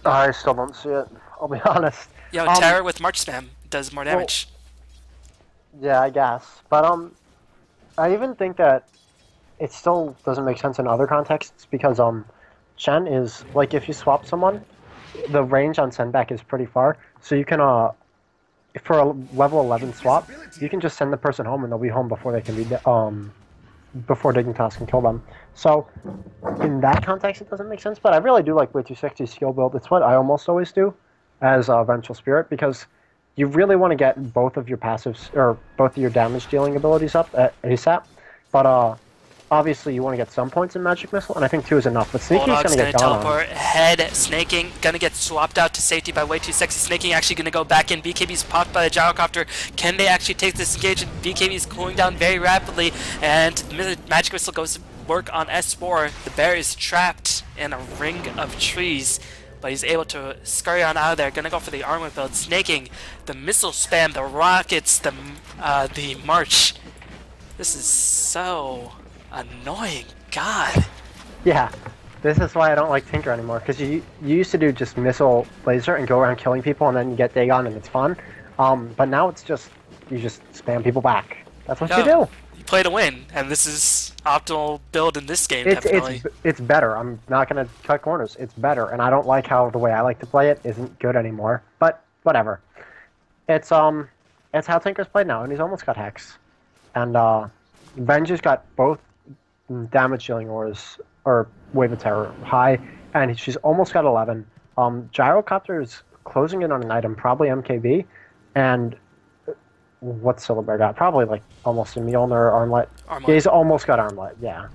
I still don't see it. I'll be honest. Yo, Terror with March spam does more damage. Well, yeah, I guess. But I even think that it still doesn't make sense in other contexts because Chen is like if you swap someone, the range on send back is pretty far, so you can for a level 11 swap, you can just send the person home and they'll be home before they can be before Dignitas can kill them. So in that context, it doesn't make sense. But I really do like Way 260 skill build. It's what I almost always do as Vengeful Spirit because you really want to get both of your passives or both of your damage dealing abilities up at ASAP. But obviously, you want to get some points in Magic Missile, and I think 2 is enough. But Snaking is going to get teleport. Head, Snaking, going to get swapped out to safety by Way Too Sexy. Snaking actually going to go back in. BKB's popped by the Gyrocopter. Can they actually take this engagement? BKB's cooling down very rapidly, and Magic Missile goes to work on S4. The bear is trapped in a ring of trees, but he's able to scurry on out of there. Going to go for the armor build. Snaking, the missile spam, the rockets, the march. This is so annoying. God. Yeah, this is why I don't like Tinker anymore, because you used to do just missile laser and go around killing people and then you get Dagon and it's fun. But now it's just, you just spam people back. That's what you do. You play to win, and this is optimal build in this game, it's better. I'm not going to cut corners. It's better, and I don't like how the way I like to play it isn't good anymore. But whatever. It's how Tinker's played now, and he's almost got Hex. And Venge's got both damage dealing auras or Wave of Terror high, and she's almost got 11. Gyrocopter is closing in on an item, probably MKB, and what's Syllabear got? Probably like almost a Mjolnir or Armlet. Yeah, he's almost got Armlet, yeah.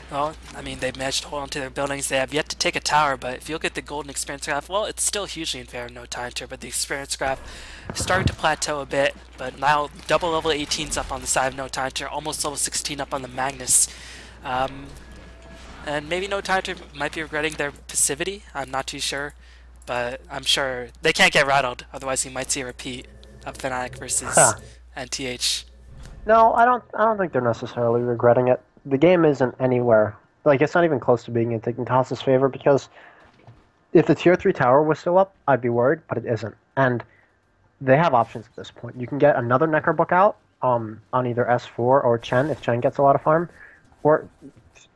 Well, I mean, they've managed to hold on to their buildings. They have yet to take a tower, but if you look at the golden experience graph, well, it's still hugely in favor of No Tidehunter, but the experience graph is starting to plateau a bit, but now double level 18's up on the side of No Tidehunter, almost level 16 up on the Magnus. And maybe No Tidehunter might be regretting their passivity, I'm not too sure, but I'm sure they can't get rattled, otherwise you might see a repeat of Fnatic versus NTH. No, I don't think they're necessarily regretting it. The game isn't anywhere, like it's not even close to being in Dignitas' favor, because if the tier 3 tower was still up, I'd be worried, but it isn't. And they have options at this point. You can get another Necrobook out on either S4 or Chen if Chen gets a lot of farm, or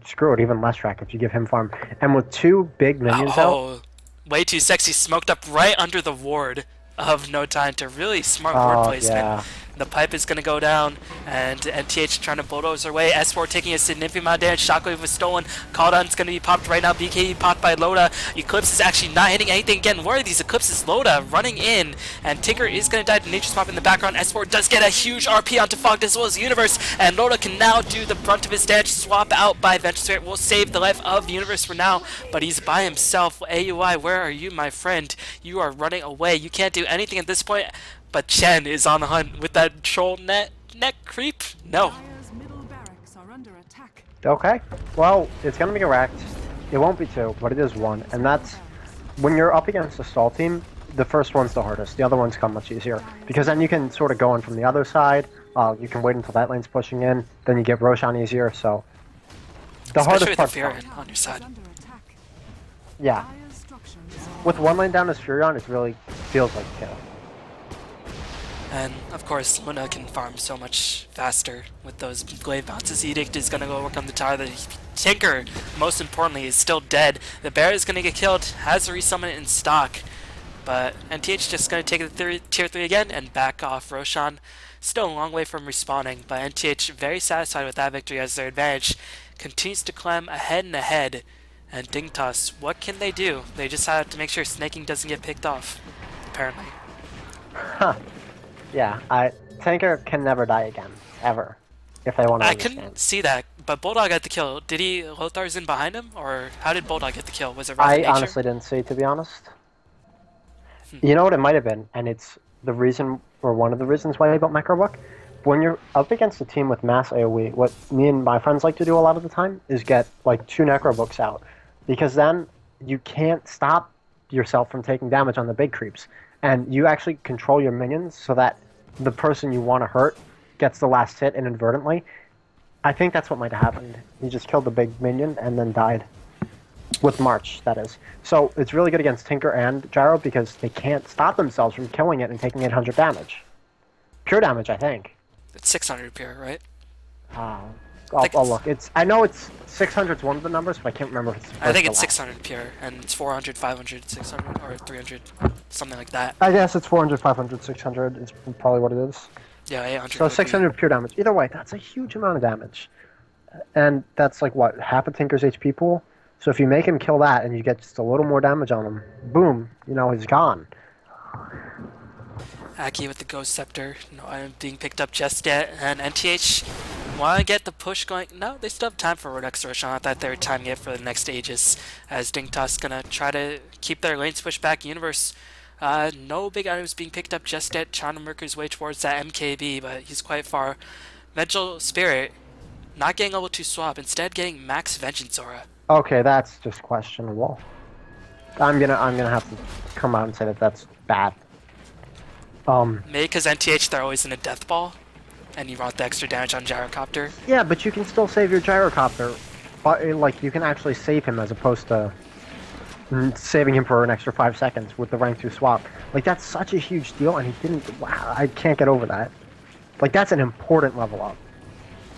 screw it, even Leshrac if you give him farm. And with 2 big minions out... Way Too Sexy smoked up right under the ward of No Tidehunter. Really smart ward placement. Yeah. The pipe is going to go down, and NTH trying to bulldoze their way. S4 taking a significant amount of damage. Shockwave was stolen. Caldon's going to be popped right now. BKB popped by Loda. Eclipse is actually not hitting anything. Again, where are these Eclipses? Loda running in, and Tinker is going to die to Nature's Pop in the background. S4 does get a huge RP onto Fogged as well as Universe, and Loda can now do the brunt of his damage. Swap out by Vengeful Spirit will save the life of Universe for now, but he's by himself. AUI, where are you, my friend? You are running away. You can't do anything at this point. But Chen is on the hunt with that troll neck creep. No. Okay. Well, it's gonna be a racked. It won't be 2, but it is 1, and that's when you're up against a stall team. The first one's the hardest. The other ones come much easier because then you can sort of go in from the other side. You can wait until that lane's pushing in. Then you get Roshan easier. So the hardest part. Furion on your side. Yeah. With 1 lane down as Furion, it really feels like a kill. And, of course, Luna can farm so much faster with those glaive bounces. Edict is going to go work on the tower. The Tinker, most importantly, is still dead. The bear is going to get killed, has to resummon it in stock. But NTH just going to take the tier 3 again and back off Roshan. Still a long way from respawning, but NTH very satisfied with that victory as their advantage. Continues to climb ahead and ahead. And Dignitas, what can they do? They just have to make sure Snaking doesn't get picked off, apparently. Huh. Yeah, Tinker can never die again, ever, if they want to understand. I couldn't see that, but Bulldog got the kill. Did he Lothar's in behind him, or how did Bulldog get the kill? Was it Wrath of Nature? I honestly didn't see, to be honest. You know what it might have been, and it's the reason, or one of the reasons why I built Necrobook? When you're up against a team with mass AoE, what me and my friends like to do a lot of the time is get, like, 2 Necrobooks out, because then you can't stop yourself from taking damage on the big creeps. And you actually control your minions so that the person you want to hurt gets the last hit inadvertently. I think that's what might have happened. He just killed the big minion and then died. With March, that is. So it's really good against Tinker and Gyro because they can't stop themselves from killing it and taking 800 damage. Pure damage, I think. It's 600 pure, right? I'll look. I know it's 600 is one of the numbers, but I can't remember if it's the first I think or it's last. 600 pure, and it's 400, 500, 600, or 300, something like that. I guess it's 400, 500, 600 is probably what it is. Yeah, 800. So 600 pure damage. Either way, that's a huge amount of damage. And that's like, what, half a Tinker's HP pool? So if you make him kill that and you get just a little more damage on him, boom, you know, he's gone. Aki with the Ghost Scepter, no item being picked up just yet, and NTH want to get the push going. No, they still have time for Road Extortion. I thought they were timing it for the next Aegis, as Dignitas gonna try to keep their lanes pushed back. Universe, no big items being picked up just yet, trying to work his way towards that MKB, but he's quite far. Vengeful Spirit, not getting level 2 swap, instead getting max Vengeance Aura. Okay, that's just questionable. I'm gonna have to come out and say that that's bad. Maybe because NTH they're always in a death ball, and you want the extra damage on Gyrocopter. Yeah, but you can still save your Gyrocopter. But, like, you can actually save him as opposed to saving him for an extra 5 seconds with the rank 2 swap. Like, that's such a huge deal, and he didn't... Wow, I can't get over that. Like, that's an important level up.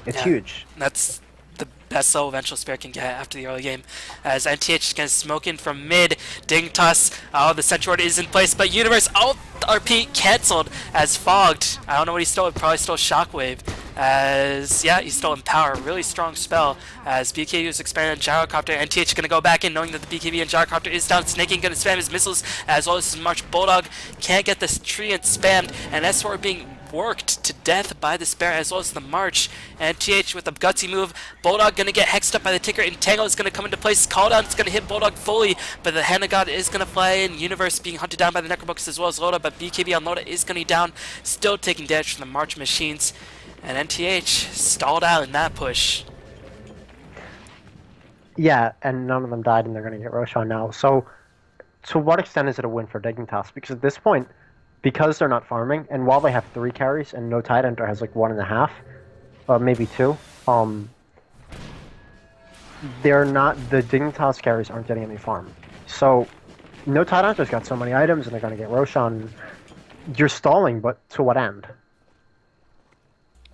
It's huge. That's the best level Vengeful Spirit can get after the early game. As NTH is going to smoke in from mid. Dignitas, the Sentry Ward is in place, but Universe, RP cancelled as Fogged. I don't know what he stole, probably stole Shockwave. As, yeah, he stole Empower, really strong spell. As BKB is expanding on Gyrocopter, NTH going to go back in knowing that the BKB and Gyrocopter is down. Snaking going to spam his missiles, as well as March Bulldog can't get this tree and spammed, and S4 being worked to death by the Spare as well as the March. And TH with a gutsy move. Bulldog gonna get hexed up by the Tinker. Entangle is gonna come into place. Calldown is gonna hit Bulldog fully, but the Hand of God is gonna fly in. Universe being hunted down by the Necrobooks as well as Loda, but BKB on Loda is gonna be down, still taking damage from the March machines. And NTH stalled out in that push. Yeah, and none of them died, and they're gonna get Roshan now. So, to what extent is it a win for Dignitas? Because at this point, because they're not farming, and while they have 3 carries, and No Tidehunter has like 1.5, maybe 2, they're not, the Dignitas carries aren't getting any farm. So, No Tidehunter's got so many items, and they're gonna get Roshan. You're stalling, but to what end?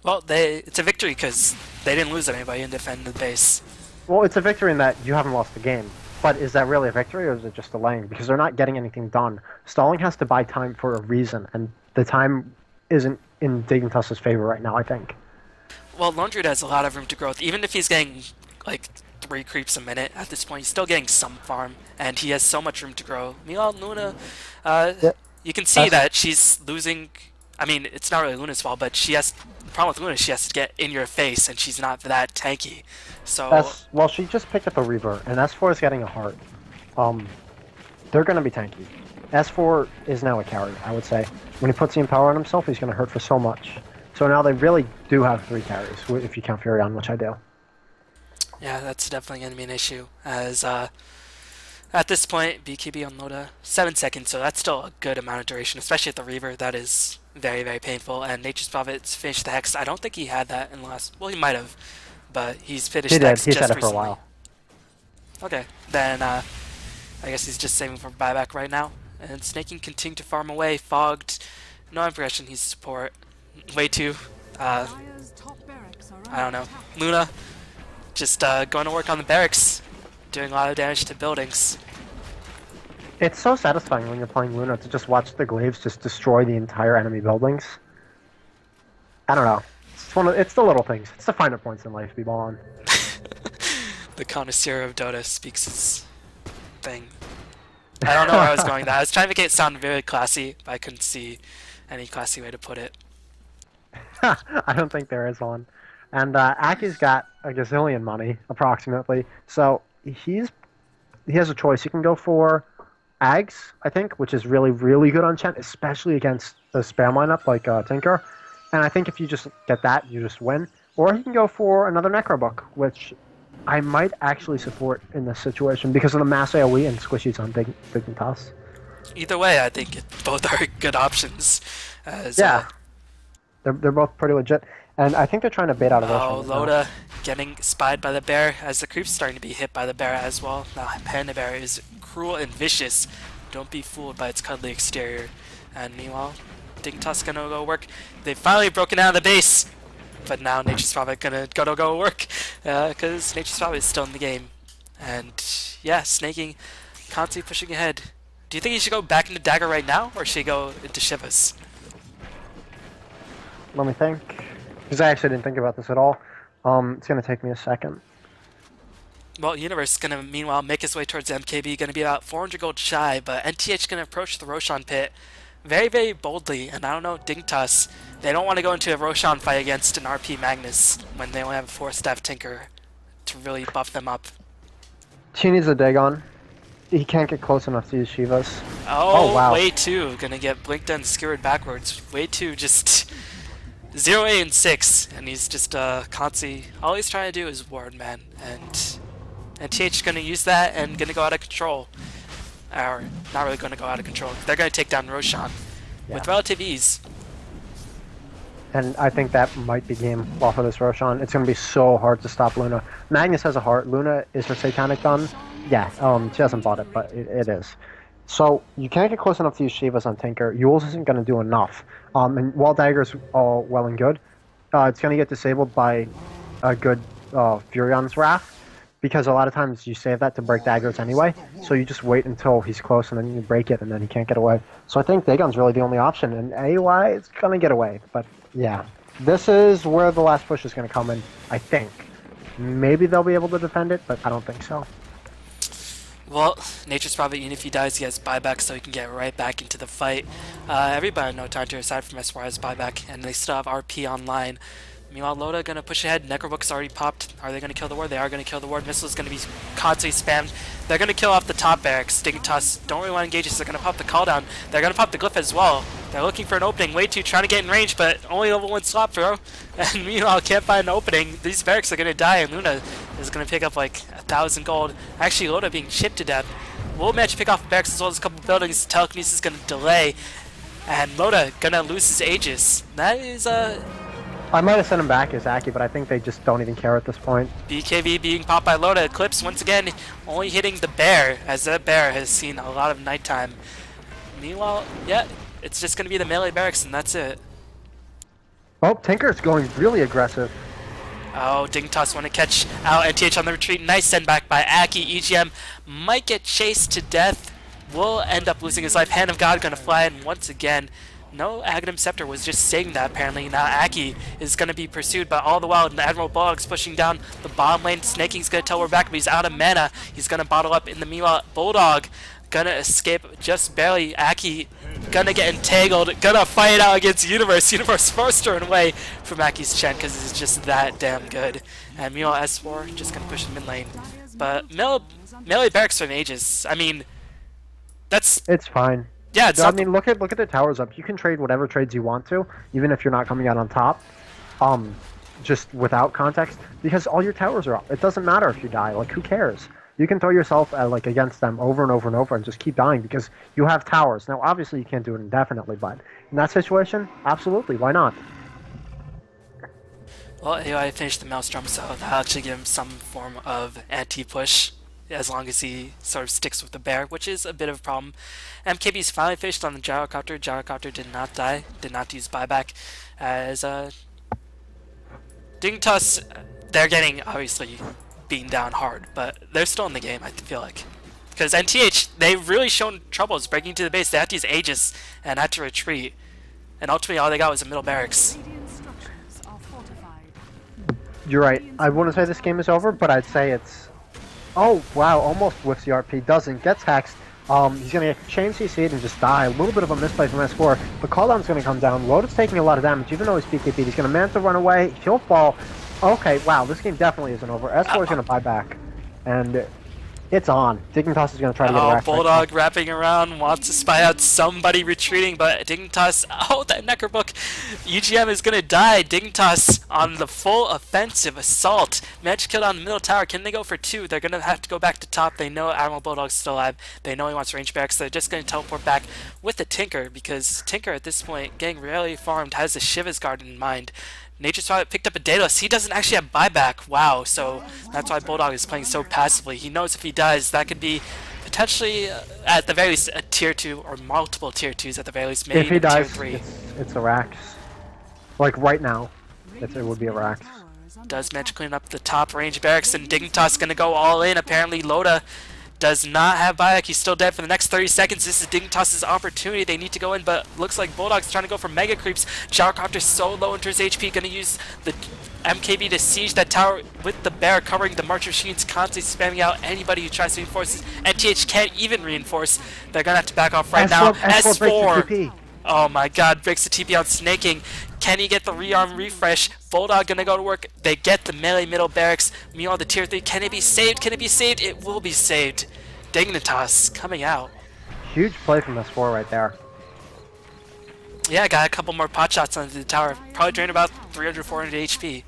Well, it's a victory because they didn't lose anybody and defend the base. Well, it's a victory in that you haven't lost the game. But is that really a victory, or is it just delaying? Because they're not getting anything done. Stalling has to buy time for a reason, and the time isn't in Dignitas' favor right now, I think. Well, Lundred has a lot of room to grow. Even if he's getting, like, 3 creeps a minute at this point, he's still getting some farm, and he has so much room to grow. Meanwhile, Luna, you can see that she's losing... I mean, it's not really Luna's fault, but she has... The problem with Luna is she has to get in your face, and she's not that tanky. So... well, she just picked up a Reaver, and S4 is getting a heart. They're going to be tanky. S4 is now a carry, I would say. When he puts the Empower on himself, he's going to hurt for so much. So now they really do have 3 carries, if you count Furion, which I do. Yeah, that's definitely going to be an issue, as... at this point, BKB on Loda, 7 seconds, so that's still a good amount of duration, especially at the Reaver. That is very, very painful. And Nature's Prophet's finished the Hex. I don't think he had that in the last... Well, he might have, but he's finished the Hex He's just had it recently. for a while. Okay, then I guess he's just saving for buyback right now. And Snaking continue to farm away. Fogged, no impression, he's support. Way too, I don't know. Luna, just going to work on the barracks. Doing a lot of damage to buildings. It's so satisfying when you're playing Luna to just watch the glaives just destroy the entire enemy buildings. I don't know. It's the little things. It's the finer points in life, people on. The connoisseur of Dota speaks his thing. I don't know where I was going with that. I was trying to make it sound very classy, but I couldn't see any classy way to put it. I don't think there is one. And Aki's got a gazillion money, approximately. So he has a choice. He can go for Ags, I think, which is really, really good on Chen, especially against the spam lineup like Tinker. And I think if you just get that, you just win. Or he can go for another Necrobook, which I might actually support in this situation because of the mass AoE and squishies on Dignitas. Either way, I think both are good options. Yeah, they're both pretty legit. And I think they're trying to bait out a Roshan. Oh, Loda getting spied by the bear as the creep's starting to be hit by the bear as well. Now, Panda Bear is cruel and vicious. Don't be fooled by its cuddly exterior. And meanwhile, Dignitas gonna go work. They've finally broken out of the base. but now Nature's probably gonna go work because Nature's probably still in the game. And yeah, snaking, constantly pushing ahead. Do you think he should go back into Dagger right now, or should he go into Shivas? Let me think. Because I actually didn't think about this at all. It's going to take me a second. Well, Universe is going to, meanwhile, make his way towards MKB, going to be about 400 gold shy, but NTH going to approach the Roshan pit very, very boldly, and I don't know, Dignitas, they don't want to go into a Roshan fight against an RP Magnus when they only have a 4-staff Tinker to really buff them up. She needs a Dagon. He can't get close enough to use Shivas. Oh, wow. Way 2 going to get blinked and skewered backwards. Way 2 just 0, 8, and 6, and he's just constantly, all he's trying to do is ward, man, and TH is going to use that and going to go out of control. Or, not really going to go out of control. They're going to take down Roshan with relative ease. And I think that might be game off of this Roshan. It's going to be so hard to stop Luna. Magnus has a heart. Luna is her Satanic done. Yeah, she hasn't bought it, but it is. So you can't get close enough to use Shivas on Tinker. Yules isn't going to do enough. And while Dagger's all well and good, it's going to get disabled by a good Furion's Wrath. Because a lot of times you save that to break Daggers anyway. So you just wait until he's close and then you break it and then he can't get away. So I think Dagon's really the only option. And AY is going to get away. But yeah, this is where the last push is going to come in, I think. Maybe they'll be able to defend it, but I don't think so. Well, Nature's probably, even if he dies, he has buyback, so he can get right back into the fight. Everybody No Tidehunter, aside from SY, has buyback, and they still have RP online. Meanwhile, Loda gonna push ahead. Necrobook's already popped. Are they gonna kill the ward? They are gonna kill the ward. Missile's gonna be constantly spammed. They're gonna kill off the top barracks. Dignitas don't really want to engage this. They're gonna pop the call down. They're gonna pop the glyph as well. They're looking for an opening. Way 2 trying to get in range, but only level 1 slot throw. And meanwhile, can't find an opening. These barracks are gonna die, and Luna is gonna pick up like 1,000 gold. Actually, Loda being chipped to death. We'll manage to pick off the barracks as well as a couple buildings. Telekinesis is gonna delay, and Loda gonna lose his Aegis. That is I might have sent him back as Aki, but I think they just don't even care at this point. BKB being popped by Loda. Eclipse once again only hitting the bear, as that bear has seen a lot of nighttime. Meanwhile, yeah, it's just going to be the melee barracks, and that's it. Oh, Tinker's going really aggressive. Oh, Dignitas want to catch out NTH on the retreat. Nice send back by Aki. EGM might get chased to death. Will end up losing his life. Hand of God going to fly in once again. No, Aghanim Scepter was just saying that apparently. Now Aki is going to be pursued, but all the while Admiral Bulldog's pushing down the bottom lane. Snaking's going to tell we're back, but he's out of mana. He's going to bottle up in the meanwhile. Bulldog going to escape just barely. Aki going to get entangled. Going to fight it out against Universe. Universe forced her away from Aki's Chen because it's just that damn good. And meanwhile S4 just going to push the mid lane. But melee barracks from Aegis. I mean, it's fine. Yeah, it's I mean, look at the towers up. You can trade whatever trades you want to, even if you're not coming out on top, just without context, because all your towers are up. It doesn't matter if you die. Like, who cares? You can throw yourself like against them over and over and over and just keep dying because you have towers. Now, obviously, you can't do it indefinitely, but in that situation, absolutely, why not? Well, AI finished the Maelstrom, so that'll actually give him some form of anti-push, as long as he sort of sticks with the bear, which is a bit of a problem. MKB's finally finished on the Gyrocopter. Gyrocopter did not die, did not use buyback, as Dignitas, they're getting, obviously, beaten down hard, but they're still in the game, I feel like. Because NTH, they've really shown troubles breaking into the base. They had to use Aegis and had to retreat, and ultimately all they got was a middle barracks. You're right. I wouldn't say this game is over, but I'd say it's... Oh, wow, almost whiffs the RP, doesn't, gets hexed. He's going to get chain CC'd and just die. A little bit of a misplay from S4. The cooldown's going to come down. Loda's taking a lot of damage, even though he's PKP. He's going to manage to run away. He'll fall. Okay, wow, this game definitely isn't over. S4 is going to buy back. And it's on. Dignitas is going to try to get a rack. Bulldog wrapping around, wants to spy out somebody retreating, but Dignitas, oh, that Necrobook. EGM is going to die. Dignitas on the full offensive assault. Managed to kill down the middle tower. Can they go for 2? They're going to have to go back to top. They know Admiral Bulldog's still alive. They know he wants range barracks, so they're just going to teleport back with the Tinker, because Tinker at this point, getting rarely farmed, has the Shiva's Garden in mind. Nature's probably picked up a Daedalus. He doesn't actually have buyback. Wow, so that's why Bulldog is playing so passively. He knows if he dies, that could be potentially, at the very least, a tier 2 or multiple tier 2s at the very least. Maybe if he dies, tier 3. It's a Rax. Like right now. It would be a Rax. Does manage to clean up the top range barracks, and Dignitas gonna go all in. Apparently Loda does not have buyback. He's still dead for the next 30 seconds. This is Dignitas' opportunity. They need to go in, but looks like Bulldog's trying to go for mega creeps. Gyrocopter's so low into his HP, gonna use the MKB to siege that tower with the bear covering the March machines, constantly spamming out anybody who tries to reinforce. NTH can't even reinforce. They're gonna have to back off right now. S4. Oh my god, breaks the TP on Snaking. Can he get the rearm refresh? Bulldog gonna go to work. They get the melee middle barracks. Meanwhile, the tier 3. Can it be saved? Can it be saved? It will be saved. Dignitas coming out. Huge play from S4 right there. Yeah, got a couple more pot shots onto the tower. Probably drained about 300, 400 HP.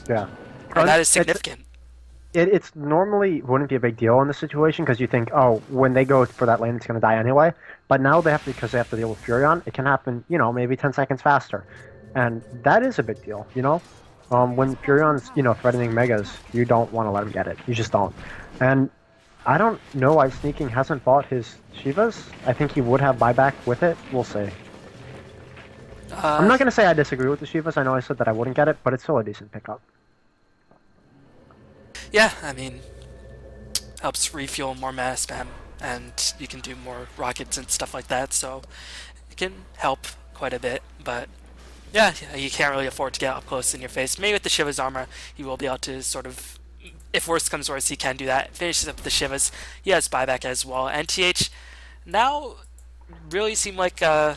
Yeah. And that is significant. It's normally wouldn't be a big deal in this situation because you think, oh, when they go for that lane, it's going to die anyway. But now they have to, because they have to deal with Furion, it can happen, you know, maybe 10 seconds faster. And that is a big deal, you know? When Furion's, you know, threatening Megas, you don't want to let him get it. You just don't. And I don't know why Sneaking hasn't bought his Shivas. I think he would have buyback with it. We'll see. I'm not going to say I disagree with the Shivas. I know I said that I wouldn't get it, but it's still a decent pickup. Yeah, I mean, helps refuel more mana spam, and you can do more rockets and stuff like that, so it can help quite a bit, but yeah, you can't really afford to get up close in your face. Maybe with the Shiva's armor, he will be able to sort of, if worse comes worse, he can do that. Finishes up the Shivas. He has buyback as well. NTH now really seem like, I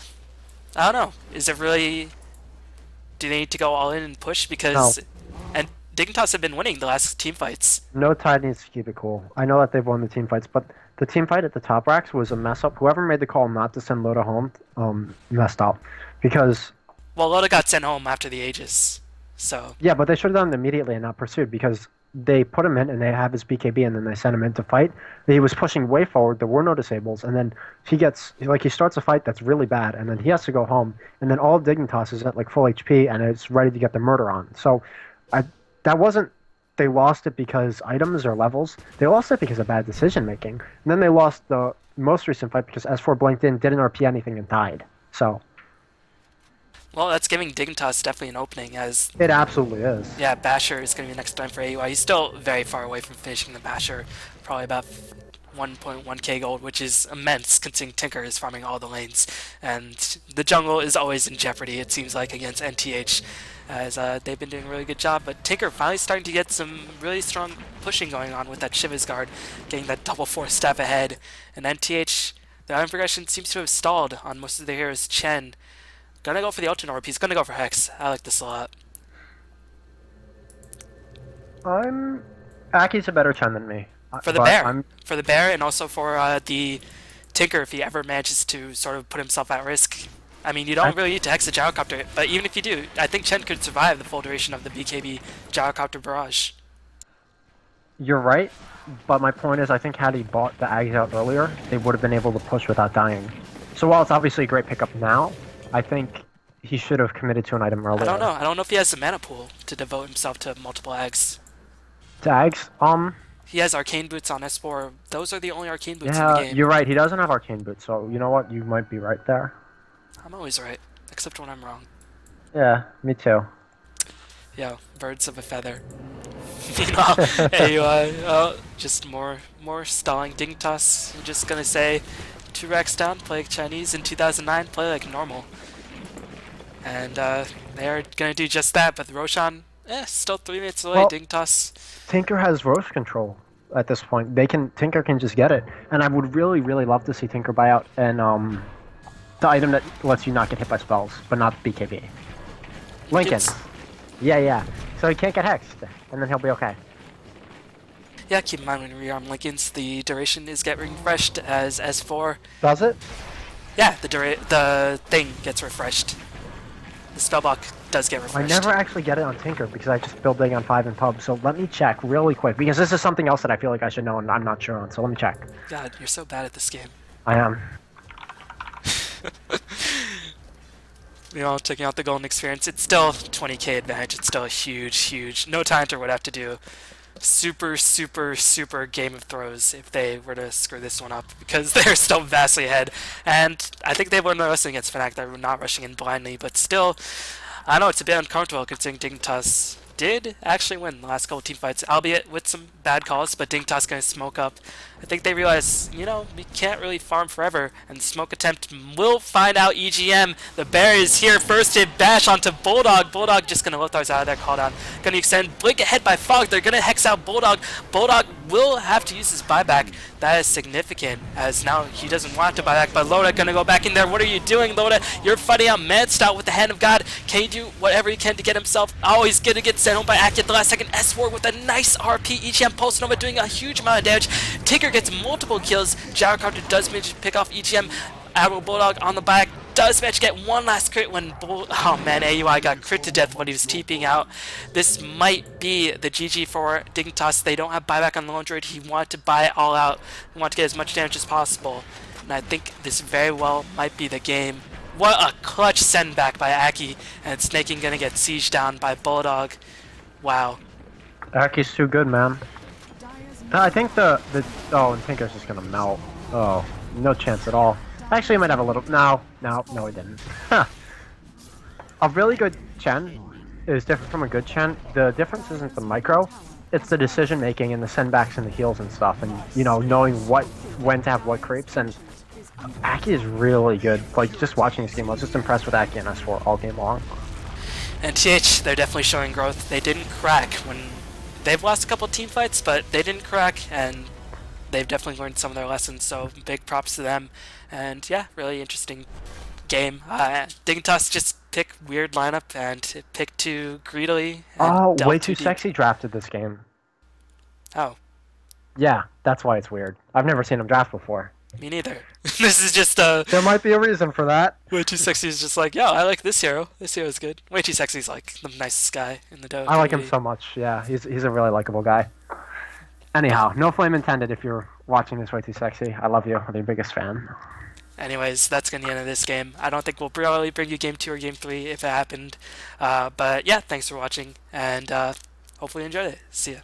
don't know, is it really, do they need to go all in and push? Because, no. And Dignitas have been winning the last team fights. No Tide needs to keep it cool. I know that they've won the team fights, but the team fight at the top racks was a mess up. Whoever made the call not to send Loda home messed up. Because... Well, Loda got sent home after the Aegis, so... Yeah, but they should have done it immediately and not pursued, because they put him in and they have his BKB and then they sent him in to fight. He was pushing way forward, there were no disables, and then he gets... Like, he starts a fight that's really bad, and then he has to go home, and then all Dignitas is at, like, full HP, and it's ready to get the murder on. So, that wasn't, they lost it because items or levels. They lost it because of bad decision making. And then they lost the most recent fight because S4 blinked in, didn't RP anything, and died. So. Well, that's giving Dignitas definitely an opening as... It absolutely is. Yeah, Basher is going to be next time for AUI. He's still very far away from finishing the Basher. Probably about 1.1k gold, which is immense considering Tinker is farming all the lanes. And the jungle is always in jeopardy, it seems like, against NTH. As they've been doing a really good job, but Tinker finally starting to get some really strong pushing going on with that Shiva's guard, getting that double 4 step ahead, and NTH, the item progression seems to have stalled on most of their heroes. Chen, gonna go for the Ultimate Orb, he's gonna go for Hex. I like this a lot. Aki's a better Chen than me. For the bear. For the bear, and also for the Tinker if he ever manages to sort of put himself at risk. I mean, you don't really need to hex the Gyrocopter, but even if you do, I think Chen could survive the full duration of the BKB Gyrocopter barrage. You're right, but my point is I think had he bought the Ags out earlier, they would have been able to push without dying. So while it's obviously a great pickup now, I think he should have committed to an item earlier. I don't know. I don't know if he has the mana pool to devote himself to multiple Ags. To Ags? He has Arcane Boots on S4. Those are the only Arcane Boots in yeah, the game. You're right. He doesn't have Arcane Boots, so you know what? You might be right there. I'm always right, except when I'm wrong. Yeah, me too. Yo, birds of a feather. Meanwhile, AUI, just more stalling. Dignitas, I'm just gonna say, 2 racks down, play like Chinese. In 2009, play like normal. And they're gonna do just that, but Roshan, still 3 minutes away. Well, Dignitas. Tinker has Roche control at this point. Tinker can just get it, and I would really, really love to see Tinker buy out and the item that lets you not get hit by spells, but not BKB. Lincoln. Yeah. So he can't get hexed, and then he'll be okay. Yeah, keep in mind when you rearm Lincolns, the duration is get refreshed as S4. Does it? Yeah, the thing gets refreshed. The spellblock does get refreshed. I never actually get it on Tinker because I just build Dig on 5 in pub, so let me check really quick, because this is something else that I feel like I should know and I'm not sure on, so let me check. God, you're so bad at this game. I am. You know, taking out the golden experience, it's still 20k advantage. It's still a huge. No Tidehunter would have to do super Game of Throws if they were to screw this one up, because they're still vastly ahead. And I think they won the wrestling against Fnatic. They're not rushing in blindly, but still, I know it's a bit uncomfortable considering Dignitas did actually win the last couple team fights, albeit with some bad calls, but Dignitas gonna smoke up. I think they realize, you know, we can't really farm forever, and smoke attempt will find out EGM. The bear is here, first hit bash onto Bulldog. Bulldog just gonna lift ours out of there, call down. Gonna extend, blink ahead by Fog, they're gonna hex out Bulldog. Bulldog will have to use his buyback. That is significant, as now he doesn't want to buy back, but Loda gonna go back in there. What are you doing, Loda? You're fighting out Mad Stout with the Hand of God. Can he do whatever he can to get himself? Oh, he's gonna get sent home by Aki at the last second. S4 with a nice RP. EGM Pulse Nova doing a huge amount of damage. Tinker gets multiple kills. Gyrocopter does manage to pick off EGM. Admiral Bulldog on the back does manage to get one last crit when oh man, AUI got crit to death when he was TPing out. This might be the GG for Dignitas. They don't have buyback on the lone droid. He wanted to buy it all out. He wanted to get as much damage as possible. And I think this very well might be the game. What a clutch send back by Aki, and Snaking gonna get sieged down by Bulldog. Wow. Aki's too good, man. I think the oh, and Tinker's just gonna melt. Oh, no chance at all. Actually, he might have a little. No, he didn't. A really good Chen is different from a good Chen. The difference isn't the micro; it's the decision making and the sendbacks and the heals and stuff, and you know, knowing when to have what creeps. And Aki is really good. Like just watching this game, I was just impressed with Aki and S4 all game long. And TH, they're definitely showing growth. They didn't crack when they've lost a couple team fights, but they didn't crack, and they've definitely learned some of their lessons, so big props to them. And yeah, really interesting game. Dignitas just pick weird lineup and pick too greedily. Oh, way too sexy drafted this game. Oh. Yeah, that's why it's weird. I've never seen him draft before. Me neither. This is just There might be a reason for that. Way Too Sexy is just like, yeah, I like this hero. This hero is good. Way Too Sexy is like the nicest guy in the Dota. I like him so much. Yeah, he's a really likable guy. Anyhow, no flame intended if you're watching this Way Too Sexy. I love you. I'm your biggest fan. Anyways, that's going to be the end of this game. I don't think we'll probably bring you Game 2 or Game 3 if it happened. But yeah, thanks for watching, and hopefully you enjoyed it. See ya.